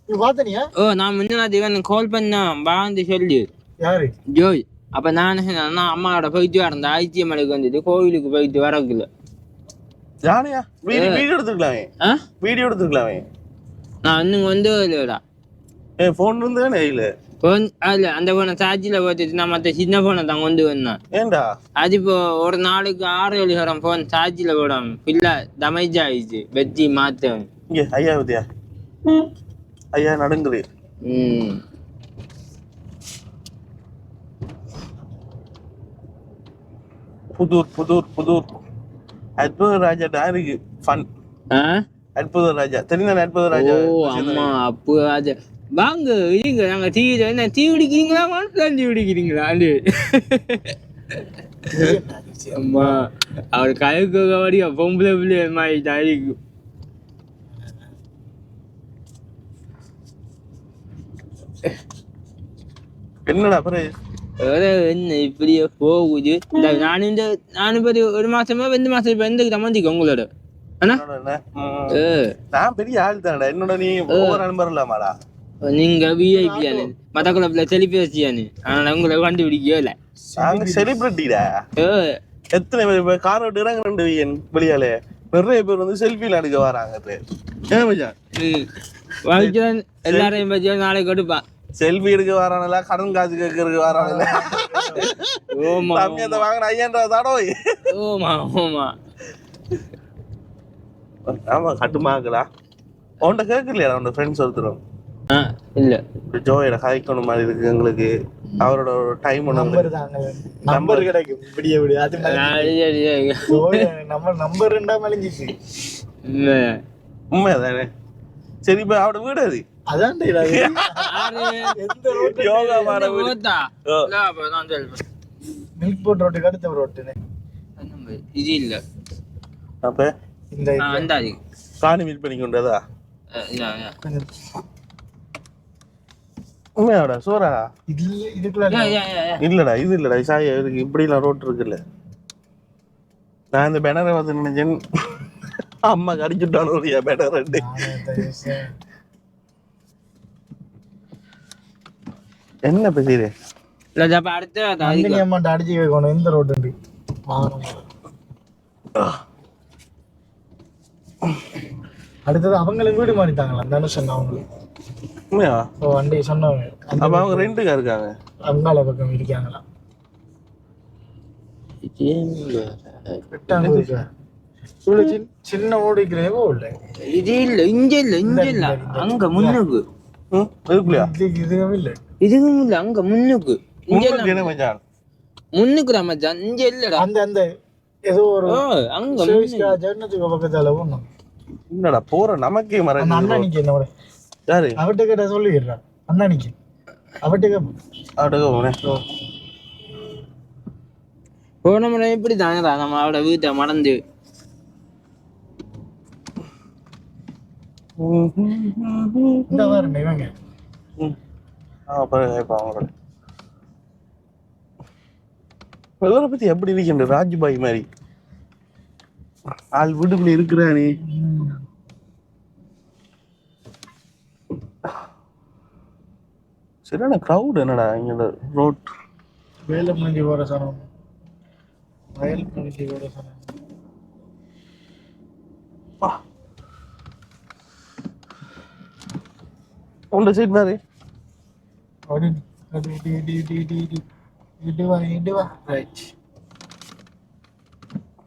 பாத்தனியா? நான் முன்னாடி கால் பண்ண பாந்து சொல்லி யாரு ஜோய். அப்ப நான் அம்மாவோட போயிட்டு வரேன். 1000 மணிக்கு வந்துட்டு கோவிலுக்கு போயிட்டு வரக்குல ஜானியா வீடியோ எடுத்துக்கலாமே. வீடியோ எடுத்துக்கலாமே. நான் இன்னும் வந்து இல்லடா போன் இருந்தானே இல்ல இல்ல அந்த போனை சார்ஜில போட்டுட்டு நான் மத்த சின்ன போனை தான் கொண்டு வந்தேன். ஏண்டா அது இப்போ ஒரு நாளைக்கு 6-7 போன் சார்ஜில போடாம பிள்ளை டமேஜ் ஆயிடுச்சு. வெற்றி மாத்த இங்க ஐயா வித்தியா ஐயா நடுங்குது. புதூர் அற்புத ராஜா தான் இருக்கு ஃபன். அற்புத ராஜா தெரியுங்க? அற்புத ராஜா. அம்மா அப்பு ராஜா வாங்க இருங்க. நாங்க டீ என்ன டீ குடிக்கிறீங்களா? டீ குடிக்கிறீங்களா? அம்மா அவர் கழுக்கு கபடி பொம்பளை பிள்ளை மாதிரி தான் இருக்கு. என்னடா அப்புறம் என்ன இப்படியே போகுது. நானும் ஒரு மாசமா 2 மாசம் இப்ப எந்த சம்மந்திக்கு உங்களோட நான் பெரிய ஆள் தானடா. என்னோட நீ நம்பர்லாமாடா? நீங்க விஐபியானு மத குழப்பல செலிபிரிட்டியானு. ஆனா உங்களை கண்டுபிடிக்கல. நாங்க செலிபிரிட்டிடா. எத்தனை பேர் கார் ஓட்டு இறங்குறேன் வெளியாலே நிறைய பேர் வந்து செல்ஃபில எடுக்க வராங்க. எல்லாரையும் பத்தி நாளைக்கு கொடுப்பான். செல்ஃபி எடுக்க வரானல கடன் காசு கேட்கறதுக்கு வரானல ஓமா தம்பியத்தை வாங்கின 5000 ரூபா தாடோ ஓமா ஓமா ஆமா கட்டுமாக்கலா உன்கிட்ட கேட்கலையா உன்னோட ஃப்ரெண்ட்ஸ் ஒருத்தரும் இல்ல ஜோயோட கதைக்கணும் மாதிரி இருக்கு எங்களுக்கு அவரோட ஒரு டைம் நம்பர் தாங்க நம்பர் கிடைக்கும் இப்படியே இப்படி அது நம்ம நம்பர் ரெண்டா மலிஞ்சிச்சு உண்மையாதானே சரி இப்ப அவட வீடு அது அதான் யோகா மாட வீடு மில்க் போட் ரோட்டுக்கு அடுத்த ரோட்டு இது இல்ல அப்ப இந்த காணி மீட் பண்ணிக்கொண்டதா உண்மையாடா சோறா இல்லடா இது இல்லடா சாய இருக்கு இப்படிலாம் ரோட் இருக்குல்ல நான் இந்த பேனரை வந்து நினைச்சேன் அம்மா கடிச்சுட்டானோ பேனர் ரெண்டு என்ன பேசுறே அம்மாட்ட அடிச்சு வைக்கணும் இந்த ரோட்டு அடுத்தது அவங்களுக்கு வீடு மாறிட்டாங்களா தனுஷன் அவங்களுக்கு வண்டி சொன்னவங்க அப்ப அவங்க ரெண்டுக்கா இருக்காங்க அங்கால பக்கம் இருக்காங்களா சின்ன ஓடிக்கிறேவோ இல்ல இது இல்ல இங்க இல்ல அங்க முன்னுக்கு இதுவும் இல்ல இதுவும் இல்ல அங்க முன்னுக்கு முன்னுக்குடா மச்சான் இங்க இல்லடா அந்த அந்த ஏதோ ஒரு அங்க ஜன்னத்துக்கு பக்கத்தால ஒண்ணும் என்னடா போற நமக்கே மறந்து அண்ணானிக்கு என்ன யாரு அவட்ட கேட்டா சொல்லிடுறான் அண்ணானிக்கு அவட்ட போன முறை எப்படி தாங்கடா நம்ம அவட வீட்டை மறந்து இந்த வாரம் இவங்க இவரை பத்தி எப்படி இருக்கின்ற ராஜ்பாய் மாதிரி ஆள் வீட்டுக்குள்ள இருக்கிறானே சரியான கிரௌட் என்னடா இங்க ரோட் வேலை முடிஞ்சு போற சனம் வயல் முடிஞ்சு போற சனம் உண்ட சீட் மாதிரி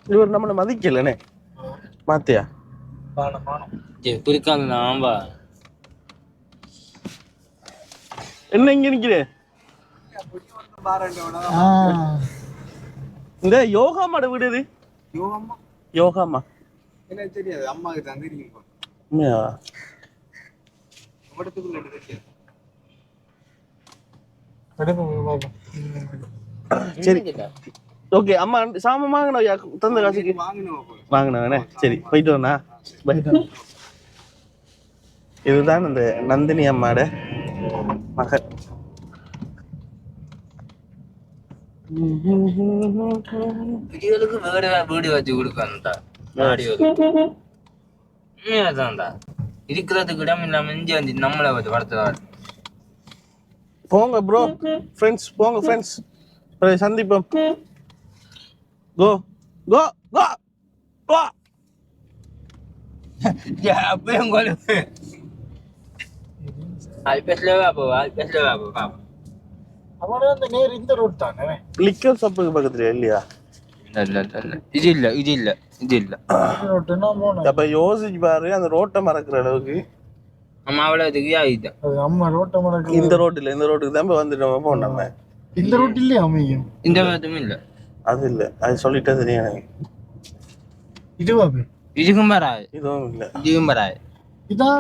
இவர் நம்மளை மதிக்கலனே மாத்தியா குறிக்கால ஆம்பா என்ன இங்க நிக்கிறே இந்த யோகா மாட வீடு இது யோகாமா எனக்கு தெரியாது அம்மாக்கு தான் தெரியும் சரி ஓகே அம்மா சாம வாங்கின தந்த காசுக்கு வாங்கினே சரி போயிட்டு வரா இதுதான் இந்த நந்தினி அம்மாட மகள் இதுகளுக்கு வேற வீடு வச்சு கொடுக்கணும்டா அதான்டா இருக்கிறதுக்கு இடம் இல்லாம இஞ்சி வந்து நம்மளை வச்சு வளர்த்துவாரு போங்க ப்ரோ ஃப்ரெண்ட்ஸ் போங்க ஃப்ரெண்ட்ஸ் சந்திப்போம் கோ கோ கோ கோ அப்பயும் கொழுப்பு அல்பஸ்லவா போ பாப்பா அவனே அந்த நேர் இந்த ரோட் தானே லிக்கர் ஷாப்புக்கு பக்கத்துல இல்லையா இது இல்ல ரோட்டுனா போன அப்ப யோசிச்சு பாரு அந்த ரோட்டை மறக்கிற அளவுக்கு அம்மா அவ்வளவுக்கு ஆயிட்டேன் அம்மா ரோட்டை மறக்க இந்த ரோட் இல்ல இந்த ரோட்டுக்கு தான் வந்துட்டு போனோம் நம்ம இந்த ரோட் இல்லையா அமையும் இந்த வாரத்தும் இல்ல அது இல்ல அது சொல்லிட்டே தெரியும் எனக்கு இதுவா இதுக்கும் வராது இதுவும் இல்ல இதுக்கும் வராது இதா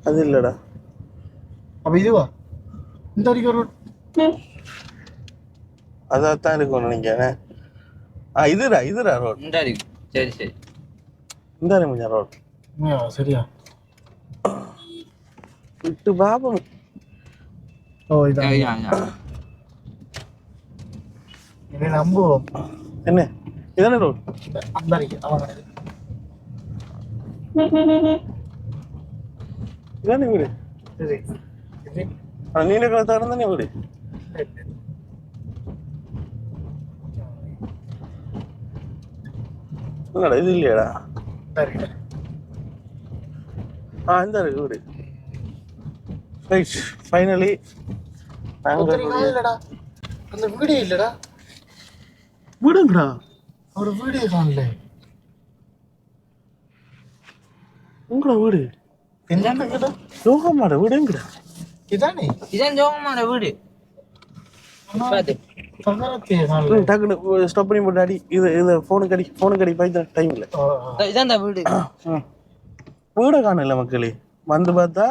அது இல்லடா அப்ப இதுவா இந்த வரைக்கும் ரோட் அதான் இருக்கும் நினைக்கிறேன் இதுடா ரோட் இந்த இருக்கு சரி இந்த கொஞ்சம் ரோட் சரியா விட்டு பாப்போம் ஓ இதான் இதை நம்புவோம் என்ன இதானே ரோட் அந்த வரைக்கும் அவங்க இதானே வீடு சரி சரி நீல கலர் தானே வீடு இல்லடா இது இல்லையாடா இந்த இருக்கு வீடு ரைட் ஃபைனலி நாங்கள் இல்லடா அந்த வீடியோ இல்லடா விடுங்கடா ஒரு வீடியோ காணல உங்களோட வீடு என்ன யோகமாட வீடுங்கடா இதானே இதான் ஜோகமான வீடு பாத்து பகரத்தையே காணல டக்குனு ஸ்டாப் பண்ணி போட்டு அடி இது ஃபோனுக்கு அடி பாய்த்த டைம் இல்லை இதான் வீடு வீட காணல மக்களே வந்து பார்த்தா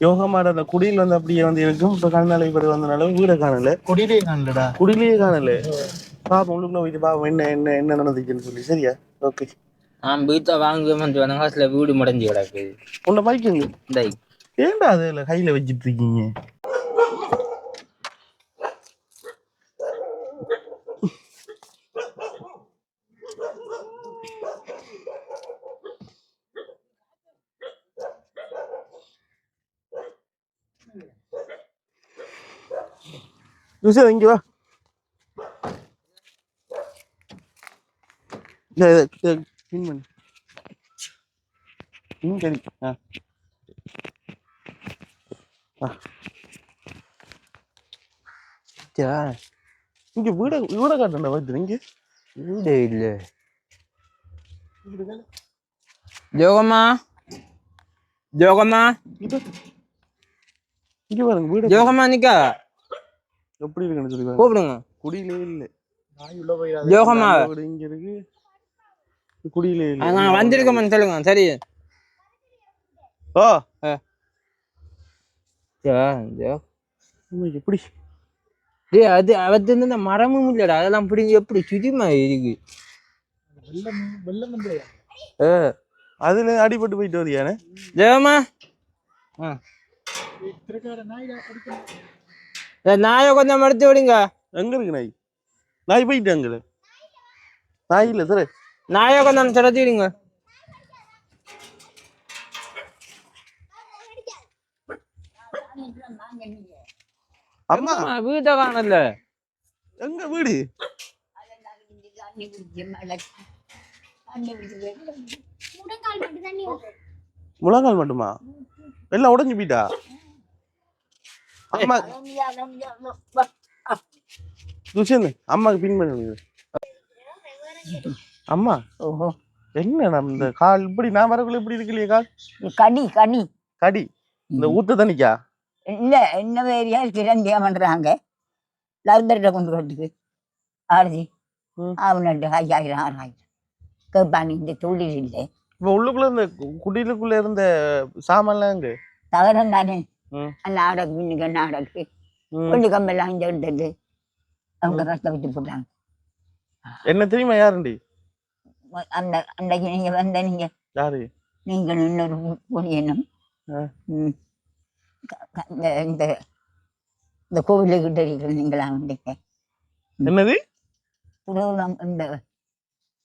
யோகமாட அந்த குடியில் வந்து அப்படியே வந்து இருக்கும் இப்போ கண்ணாலை படி வந்தனால வீட காணல கொடியிலே காணலடா குடியிலேயே காணல பாப்போம் உள்ளுக்குள்ள போயிட்டு பாப்போம் என்ன நடந்துச்சுன்னு சொல்லி சரியா ஓகே நான் வீட்டை வாங்குவேன் வந்த காசுல வீடு முடஞ்சி கிடக்கு உன்னை பைக்குங்க இந்த ஏன்டா அதுல கையில வச்சிட்டு இருக்கீங்க ஜூசியா இங்க வா கிளீன் பண்ணு சரி இங்க வீட காட்டண்டா வந்து இங்க வீடு இல்ல ஜோகம்மா ஜோகம்மா இங்க பாருங்க வீடு ஜோகம்மா நிக்கா எப்படி இருக்குன்னு சொல்லி பாருங்க கூப்பிடுங்க குடியிலே இல்ல நாய் உள்ள போயிடாது ஜோகம்மா வீடு இங்க இருக்கு குடியிலே இல்ல நான் வந்திருக்கேன் சொல்லுங்க சரி ஓ எப்படி டேய் அது அவத்து இந்த மரமும் இல்லடா அதெல்லாம் பிடிங்க எப்படி சுதிமா இருக்கு வெள்ளம் வந்து அதுல அடிபட்டு போயிட்டு வரியானே ஜெயமா நாயை கொஞ்சம் மறுத்து விடுங்க எங்க இருக்கு நாய் போயிட்டு அங்க நாய் இல்ல சார் நாயை கொஞ்சம் திறத்தி விடுங்க அம்மா வீட்டை காணல எங்க வீடு முழங்கால் மட்டுமா எல்லாம் உடஞ்சு போயிட்டா அம்மா துஷன் அம்மாக்கு பின் பண்ணுங்க அம்மா ஓஹோ என்ன நம்ம இந்த கால் இப்படி நான் வரக்குள்ள இப்படி இருக்கு இல்லையா கால் கனி கனி கடி இந்த ஊத்த தண்ணிக்கா இல்ல என்ன ஏரியா திறந்தியா பண்றாங்க லர்தர்கிட்ட கொண்டு வரதுக்கு ஆறுதி அவனுட்டு 5000 6000 கேட்பாங்க இந்த தொழில் இல்லை இப்ப உள்ளுக்குள்ள இந்த குடிலுக்குள்ள இருந்த சாமான்லாம் எங்க தகரம் தானே ம். நாடக்கு மின்னுக்கு நாடக்கு கொண்டு கம்பெல்லாம் இங்க எடுத்தது அவங்க கஷ்டப்பட்டு போட்டாங்க என்ன தெரியுமா யாருண்டி அந்த அன்றைக்கு நீங்க வந்த நீங்க யாரு நீங்கள் இன்னொரு பொடியனும் ஆ. இந்த இந்த கோவிலுக்கிட்ட இருக்கிறீங்களா வந்தீங்க என்னது புரோகம் இந்த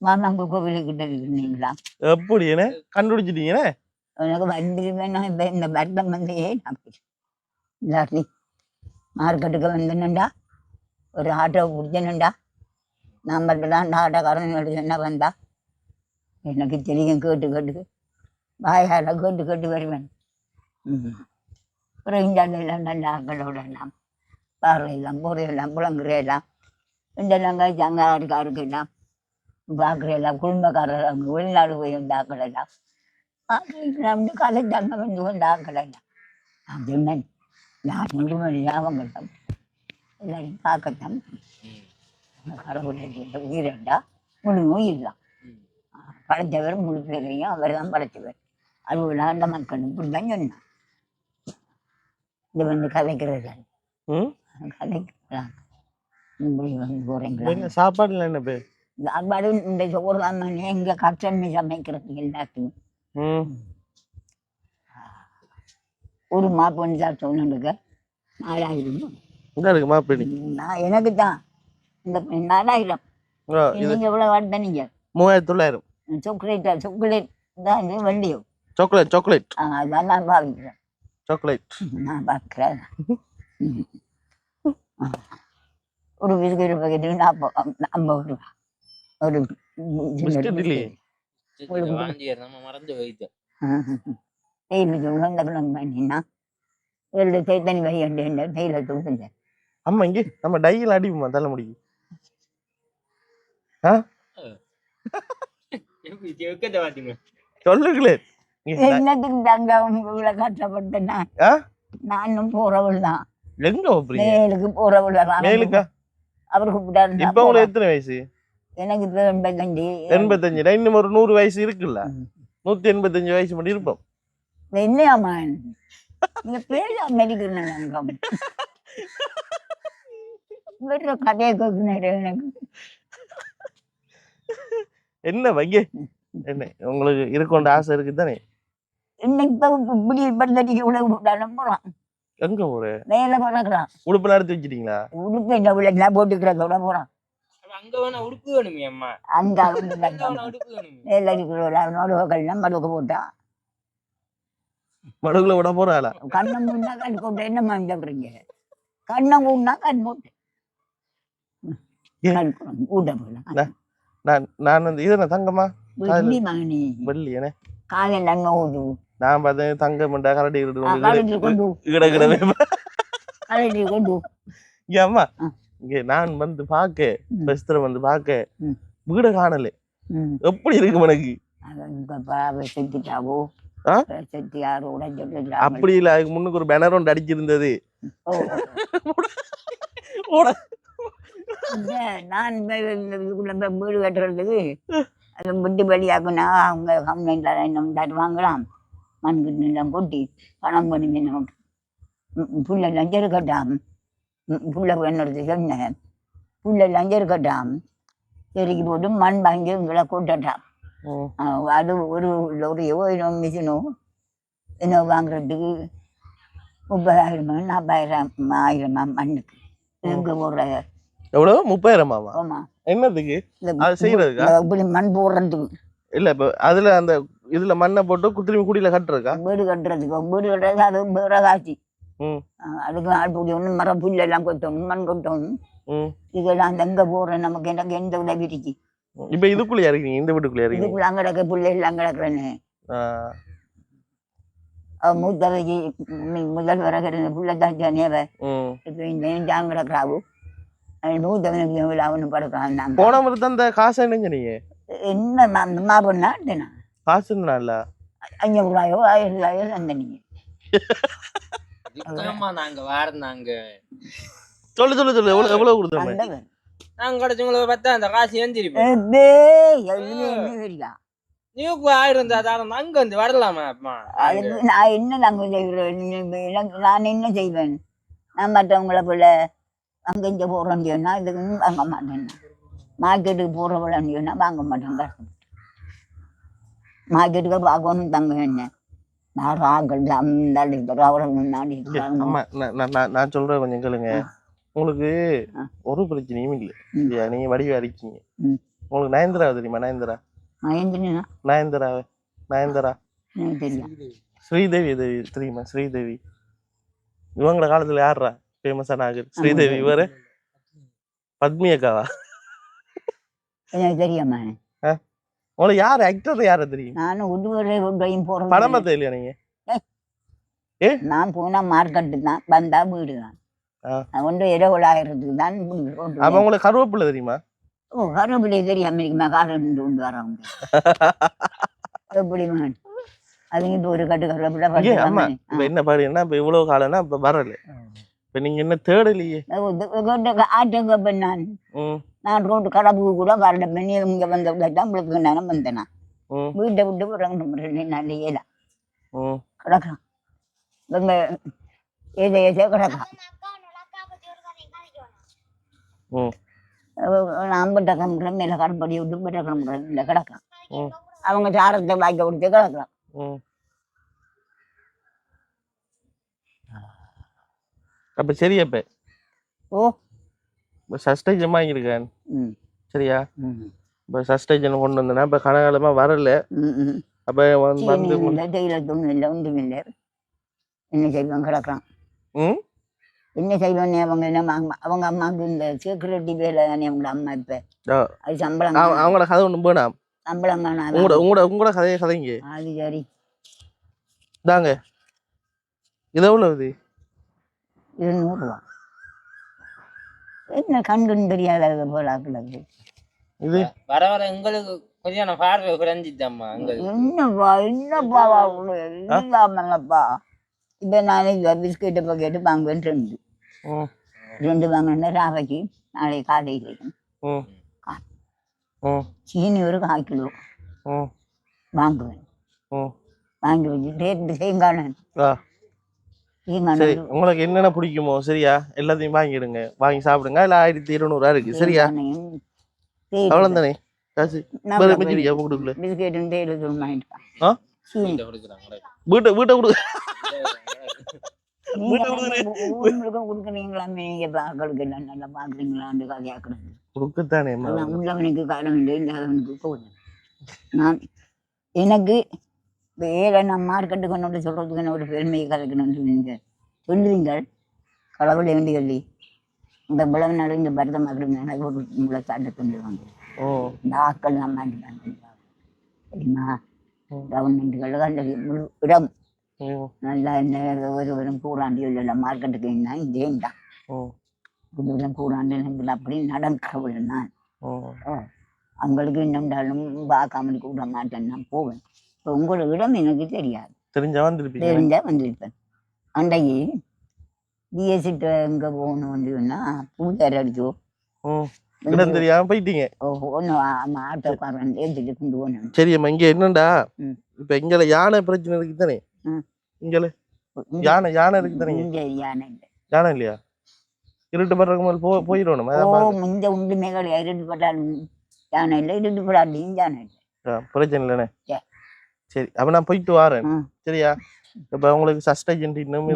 மாமாங்க கோவிலுக்கிட்ட இருக்கிறீங்களா எப்படி என்ன கண்டுபிடிச்சிட்டீங்கன்னு எனக்கு வந்து வேணாம் இப்போ இந்த வருடம் வந்து ஏன் இல்லாட்டி மார்க்கெட்டுக்கு வந்தேன்டா ஒரு ஆட்டோ பிடிச்சனுண்டா நான் மட்டும்தான் ஆட்டோக்காரன் என்ன வந்தா எனக்கு தெரியும் கேட்டு கேட்டு வாயால் கேட்டு கேட்டு வருவேன் அப்புறம் இந்தாண்டெல்லாம் நல்ல ஆக்களோட எல்லாம் பார்வையெல்லாம் போறையெல்லாம் புலங்குறையெல்லாம் இந்தெல்லாம் கழிச்சு அங்கே ஆட்டுக்காருக்கு எல்லாம் பார்க்குறையெல்லாம் குடும்பக்காரர் அங்கே வெளிநாடு போய் வந்த ஆக்கள் எல்லாம் வந்து கலைச்சாங்க வந்து வந்த ஆக்கள் எல்லாம் நான் சொன்னேன் நான் முழுமணி ஞாபகம் எல்லாரையும் பார்க்கத்தான் கடவுளை உயிரண்டா முழு உயிர் தான் படைத்தவர் முழு பேரையும் அவர் தான் படைத்தவர் அறுபது ஆண்ட மக்கள் இப்படி தான் சொன்னான் இது வந்து கதைக்கிறது கதைக்கிறாங்க இப்படி வந்து போறீங்களா சாப்பாடுல என்ன பேர் சாப்பாடு இந்த சோறு தான் எங்க கஷ்டமே சமைக்கிறது எல்லாத்துக்கும் ஒரு மாப்பு வந்து சாப்பிட்டு ஒன்றுக்கு 4000 மாப்பிடி நான் எனக்கு தான் இந்த 4000 நீங்க எவ்வளவு வாட்ட நீங்க 3900 சாக்லேட் தான் இது வண்டியோ சாக்லேட் அதான் நான் பாவிக்கிறேன் சாக்லேட் நான் பார்க்குறேன் ஒரு பிஸ்கட் பாக்கெட்டு 50 ரூபா ஒரு மறந்து வைத்தேன் இந்த கிழங்கு பண்ணினா தனி வையண்டு தையில தூக்குங்க. அம்மா இங்கே நம்ம டையில் அடிப்போமா தலைமுடிக்கு? ஆ ஜெக்கத்தை பாத்தீங்க சொல்லுங்களே. என்னத்துக்கு தங்க உங்களை கஷ்டப்பட்டேன்னா ஆ நானும் போறவள் தான். எங்க போறீங்க? மேலுக்கு போறவள் தான். மேலுக்கா? அவர் கூப்பிட்டாரு. இப்ப உங்களுக்கு எத்தனை வயசு? எனக்கு இப்ப 85. 85. இன்னும் ஒரு 100 வயசு இருக்குல்ல? 185 வயசு மட்டும் இருப்போம். என்னையாமா நீங்க பேர் அமெரிக்கன் வீட்டுல கதையை கேட்குனாரு எனக்கு. என்ன வைங்க என்ன உங்களுக்கு இருக்கொண்ட ஆசை இருக்கு தானே? இன்னைக்கு இப்படி படுத்தடிக்க உள்ள விட்டாலும் போறான். எங்க போற? மேல பறக்கிறான். உடுப்பு நடத்தி வச்சிட்டீங்களா? உடுப்பு என்ன உள்ள போட்டுக்கிறதோட போறான். அங்க வேணா உடுப்பு வேணுமே அம்மா. அங்க வந்து உடுப்பு வேணுமே. மேல இருக்கிற மடுவக்கள்லாம் மடுக்க போட்டா மடுகுல விட போறாளா? கண்ணை மூணா கண் போட்டு என்ன சொல்றீங்க? கண்ணை மூணா கண் போட்டு ஊட்ட போலாம். நான் வந்து இது தங்கம்மா வெள்ளி மகனி வெள்ளி என்ன காலையில் நோது நான் பார்த்தேன் தங்க மண்டா கரடி கலட்டி கொண்டு கிடவே கலட்டி கொண்டு இங்க அம்மா இங்க நான் வந்து பாக்க பெஸ்தர வந்து பாக்க வீட காணல. எப்படி இருக்கு உனக்கு? செஞ்சுட்டாவோ செஞ்சு யாரும் உடஞ்சு அப்படி இல்ல. அதுக்கு முன்னுக்கு ஒரு பேனர் ஒன்று அடிச்சிருந்தது. நான் வீடு கட்டுறதுக்கு அது விட்டு வெளியாக்குனா அவங்க கம்ப்ளைண்ட்ல என்ன தருவாங்களாம். மண்கிட்டெல்லாம் கொட்டி பணம் பண்ணி நமக்கு புள்ள லஞ்சம் இருக்கட்டாம். புள்ள என்னோட சொன்னேன் புள்ள லஞ்சம் இருக்கட்டாம். செருக்கி போட்டு மண் வாங்கி உங்களை கூட்டட்டாம். அது ஒரு லோரியோ இன்னும் மிஷினோ என்ன வாங்குறதுக்கு 30,000 40,000 மண்ணுக்கு எங்க போடுற எவ்வளவு? 30,000? ஆமா. என்னதுக்கு? அது செய்யறதுக்கா? இப்படி மண் போடுறதுக்கு இல்ல. இப்ப அதுல அந்த இதுல மண்ணை போட்டு குத்திரிமி குடியில கட்டுறதுக்கா? வீடு கட்டுறதுக்கு. வீடு கட்டுறது அது வேற காட்சி. அதுக்கு ஆள் கூடி ஒண்ணு மரம் புல்லு எல்லாம் கொட்டணும் மண் கொட்டணும். இதெல்லாம் எங்க போடுறேன் நமக்கு எனக்கு எந்த உதவி இருக்கு? இப்ப இதுக்குள்ளே இருக்கீங்க? இந்த வீட்டுக்குள்ளே இருக்கீங்க? இதுக்குள்ள அங்கடக்க புல்லு எல்லாம் கிடக்குறேன்னு மூத்தவைக்கு முதல் வர புள்ள தான் நேவ இப்ப இந்த கிடக்குறாவு மூத்தவனுக்கு அவனு படுக்கிறான். போன முறை அந்த காசு என்னங்க நீங்க என்ன மா பண்ணா காசு இல்ல 500 ரூபாயோ 1000 ரூபாயோ தந்த நீங்க நாங்க வாரந்தாங்க. சொல்லு சொல்லு சொல்லு. எவ்வளவு கொடுத்தாங்க? நாங்க கிடைச்சவங்களை பார்த்தா அந்த காசு ஏந்திருப்போம். நீக்கு 1000 தாரம் அங்க வந்து வரலாமா? நான் என்ன நாங்க செய்கிறேன்? நான் என்ன செய்வேன்? நான் மற்றவங்களை போல அங்க இங்க போறோம்னு சொன்னா இதுக்கு வாங்க மாட்டேன். மார்க்கெட்டுக்கு போறவளன்னு சொன்னா வாங்க மாட்டேன். கஷ்டம். மார்க்கெட்டுக்கு பார்க்கணும் தங்க என்ன நான் ஆக்கள் நான் சொல்றேன் கொஞ்சம் கேளுங்க. உங்களுக்கு ஒரு பிரச்சனையும் இல்லை. நீங்க வடிவா இருக்கீங்க. உங்களுக்கு நயன்தரா தெரியுமா? நயன்தரா நயன்தரா ஸ்ரீதேவி தெரியுமா? ஸ்ரீதேவி இவங்கள காலத்துல யாருறா ஃபேமஸான ஆகுது? ஸ்ரீதேவி. இவரு பத்மி அக்காவா? எனக்கு தெரியாமா? உங்களுக்கு யாரு ஆக்டர் யார தெரியும்? நானும் உடுவரையும் போறேன். படமா தெரியலையா நீங்க? நான் போனா மார்க்கெட்டு தான் வந்தா வீடு தான். ஒன்று 20,000 தான். அப்ப உங்களுக்கு கருவேப்பிலை தெரியுமா? ஓ கருவேப்பிலை தெரியாம இருக்குமா? காரம் கொண்டு வரவங்க எப்படி அதுங்க இப்ப ஒரு கட்டு கருவேப்பிலை என்ன பாரு என்ன இப்ப இவ்வளவு காலம்னா இப்ப வரல. இப்ப நீங்க என்ன தேடலையே? ஆட்டங்க நான் நான் ரோட்டு கடப்புக்கு கூட வரல. பண்ணி இங்க வந்ததான் உங்களுக்கு நேரம் வந்தேனா வீட்டை விட்டு போறாங்க. நல்ல கிடக்கலாம் இவங்க ஏதோ கிடக்கலாம். ஐம்பட்ட கிளம்புறேன் மேல கடப்படி விட்டு 50 கிளம்புறேன் இல்லை கிடக்கலாம். அவங்க சாரத்தை வாய்க்க கொடுத்து கிடக்கலாம். அப்ப சரி. அப்ப ஓ சஸ்டேஜ் வாங்கியிருக்கேன். சரியா? இப்ப சஸ்டேஜ் கொண்டு வந்தேன்னா இப்ப கனகாலமா வரல. அப்ப வந்து ஒன்றும் இல்லை. என்ன செய்வான் கிடக்கலாம். என்ன செய்வானே அவங்க என்ன அவங்க அம்மாவுக்கு இந்த செக்யூரிட்டி வேலை தானே அவங்க அம்மா. இப்ப அது சம்பளம் அவங்களோட கதை ஒண்ணு போனாம். சம்பளம் காணாது. உங்களோட கதைங்க அது சரி தாங்க. இது எவ்வளவு? 200 என்ன கண்ணுன்னு தெரியாத போல ஆக்குறது. இது வர வர எங்களுக்கு கொஞ்சம் பார்வை குறைஞ்சிட்டம்மா எங்களுக்கு. என்னப்பா இல்லாமப்பா. இப்போ நான் பிஸ்கெட்டு பக்கெட்டு வாங்குவேன் 2 ம் 2 வாங்கினா ராவைக்கு நாளைக்கு காலையில் ம் ம் சீனி ஒரு 1/4 கிலோ ம் வாங்குவேன். ம் வாங்கி வச்சுட்டு தேங்காய் ஆ சரி தேங்காய் உங்களுக்கு என்னென்ன பிடிக்குமோ சரியா எல்லாத்தையும் வாங்கிடுங்க வாங்கி சாப்பிடுங்க இல்லை 1200 இருக்கு சரியா அவ்வளோதானே காசு வேற மெஜிரியா கொடுக்கல பிஸ்கெட்டும் தேயிலை தூள் வாங்கிட்டு ஆ சீனி வீட்டை வீட்டை கொடு உங்களுக்கும் கொடுக்குறீங்களாமே நீங்கள் பார்க்கறதுக்கு எல்லாம் நல்லா பார்க்குறீங்களான்னு கதையாக்குறது. கொடுக்கத்தானே அதான் உள்ளவனுக்கு காலம் இல்லை இல்லாதவனுக்கு போதும். நான் எனக்கு வேலை நான் மார்க்கெட்டுக்கு கொண்டு சொல்கிறதுக்கு என்ன ஒரு பெருமையை கலைக்கணும்னு சொன்னீங்க சொல்லுவீங்கள் கடவுளை வேண்டி சொல்லி இந்த பிளவு நாள் இந்த பரதமாக்குறதுனால ஒரு உங்களை சாட்டை சொல்லுவாங்க. இந்த ஆக்கள் தான் மாட்டிட்டாங்க சரிம்மா. கவர்மெண்ட்டுகளில் அந்த முழு இடம் நல்லா என்ன ஒருவரும் கூறாண்டி இல்லை மார்க்கெட்டுக்கு என்ன இதேண்டான் புதுவிடம் கூறாண்டு அப்படி நடக்கிறவள் நான் அவங்களுக்கு என்னண்டாலும் பார்க்காமல் கூட மாட்டேன் நான் போவேன். இப்போ உங்களோட இடம் எனக்கு தெரியாது தெரிஞ்சா வந்திருப்பேன். அன்றைக்கு பிஎஸ்சிட்ட எங்கே போகணும்னா பூஜார் அடிச்சோ இடம் தெரியாம போயிட்டீங்க. ஒன்று ஆட்டோக்காரன் எடுத்துட்டு கொண்டு போனேன். சரி அம்மா இங்க என்னண்டா இப்ப இங்கல யானை பிரச்சனை இருக்கு தானே இங்கல யானை யானை இருக்கு தானே யானை இல்லை யானை இல்லையா இருட்டு படுறதுக்கு முதல் போயிடணும் இந்த உண்டு மேலே இருட்டு பட்டாலும் யானை இல்லை இருட்டு படாட்டியும் யானை இல்லை பிரச்சனை இல்லைண்ணே. சரி அப்ப நான் போயிட்டு வரேன் சரியா. இப்ப உங்களுக்கு சஸ்டைஜென்ட் இன்னும்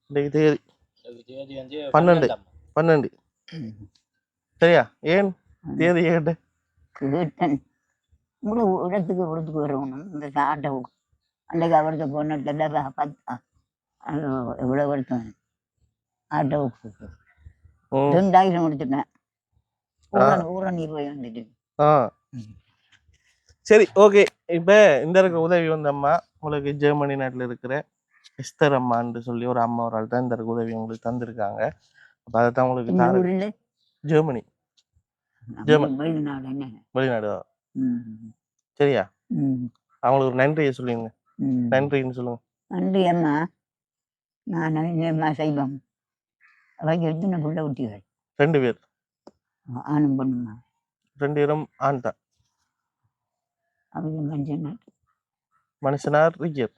தேதி 12 சரியா. ஏன் தேதி கேட்டேன் இடத்துக்கு இடத்துக்கு வரணும். இந்த ஆட்டோவுக்கு அன்றைக்கு அவர்கிட்ட போனதில் எவ்வளோ வருத்தம் ஆட்டோவுக்கு 2000 கொடுத்துட்டேன். ஊரணி போய் வந்துட்டு சரி ஓகே. இப்ப இந்த இருக்க உதவி வந்து அம்மா உங்களுக்கு ஜெர்மனி நாட்டுல இருக்கிற எஸ்தர் அம்மான்னு சொல்லி ஒரு அம்மா ஒரு ஆள் தான் இந்த இருக்க உதவி உங்களுக்கு தந்திருக்காங்க. அப்ப அதைத்தான் உங்களுக்கு ஜெர்மனி வெளிநாடு சரியா. அவங்களுக்கு ஒரு நன்றியை சொல்லுங்க. நன்றின்னு சொல்லுங்க. நன்றி அம்மா. நான் அம்மா சைவம் அவங்க எத்தனை புள்ள ஊட்டிகள் 2 பேர் ஆணும் பொண்ணுமா 2 பேரும் ஆண் தான். அவங்க மனுஷனார் ரிஜர்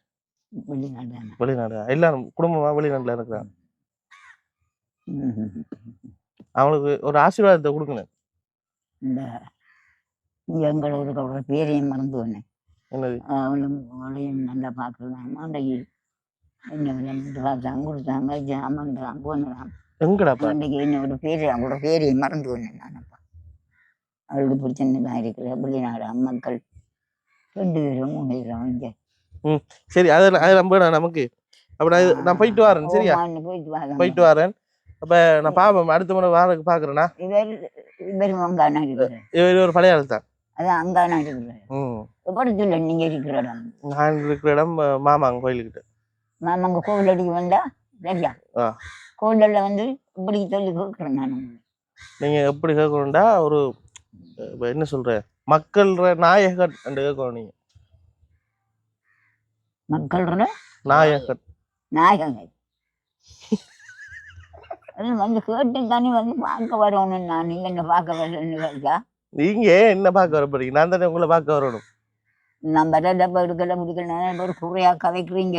வெளிநாடு எல்லாரும் குடும்பமா வெளிநாட்டுல இருக்கிறாங்க. அவங்களுக்கு ஒரு ஆசீர்வாதத்தை கொடுக்கணும். இந்த எங்களோட பேரையும் மறந்து வந்தேன். என்னது அவளையும் நல்லா பார்க்கலாம். அன்றைக்கு என்ன கொடுத்தாங்க ஜாமன்றான் போனதான் எங்கடாப்பா அன்றைக்கு என்னோட பேரை அவங்களோட பேரையும் மறந்து வந்தேன் நானப்பா. அவளுக்கு பிரச்சனை இருக்கிற வெளிநாடு அம்மக்கள் 2 பேரும் 3 பேரும் இங்கே. சரி அது நம்ப நமக்கு அப்ப நான் போயிட்டு வரேன் சரியா. போயிட்டு வரேன். அப்ப நான் பாப்பேன் அடுத்த முறை வாரக்கு பாக்குறேன்னா. இவர் ஒரு பழைய ஆள் தான். அதான் அங்கானா இருக்கிற நீங்க இருக்கிற இடம். நான் இருக்கிற இடம் மாமாங்க கோயிலுக்கிட்ட. மாமாங்க கோவில் அடிக்கு வந்தா சரியா. கோவில்ல வந்து இப்படி சொல்லி கேட்கிறேன் நான். நீங்க எப்படி கேட்கணும்டா ஒரு என்ன சொல்ற மக்கள் நாயகன் கேட்கணும். நீங்க மக்கள் நாயகன் நாயகங்கள் வந்து கேட்டு தானே வந்து பார்க்க வரணும். நான் நீங்க என்ன பார்க்க வரேன்னு நீங்க என்ன பார்க்க வர போறீங்க? நான் தானே உங்களை பார்க்க வரணும். நம்ம எடுக்கல முடிக்கல ஒரு குறையா கதைக்கிறீங்க.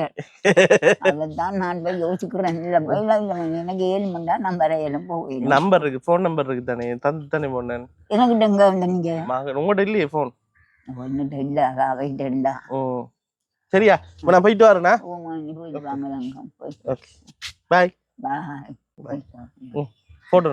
அதைத்தான் நான் போய் யோசிக்கிறேன். எனக்கு 7 மணி நேரம் நம்பர் ஏழும் போய் நம்பர் இருக்கு போன் நம்பர் இருக்கு தானே தந்து தானே போனேன். எனக்கிட்ட எங்க வந்த நீங்க உங்கள்கிட்ட இல்லையே போன் ஒன்னுட்ட இல்ல அவைகிட்ட இருந்தா. சரியா நான் போயிட்டு வரேன்னா. போயிட்டு வாங்க. பாய் பாய். போட்டோ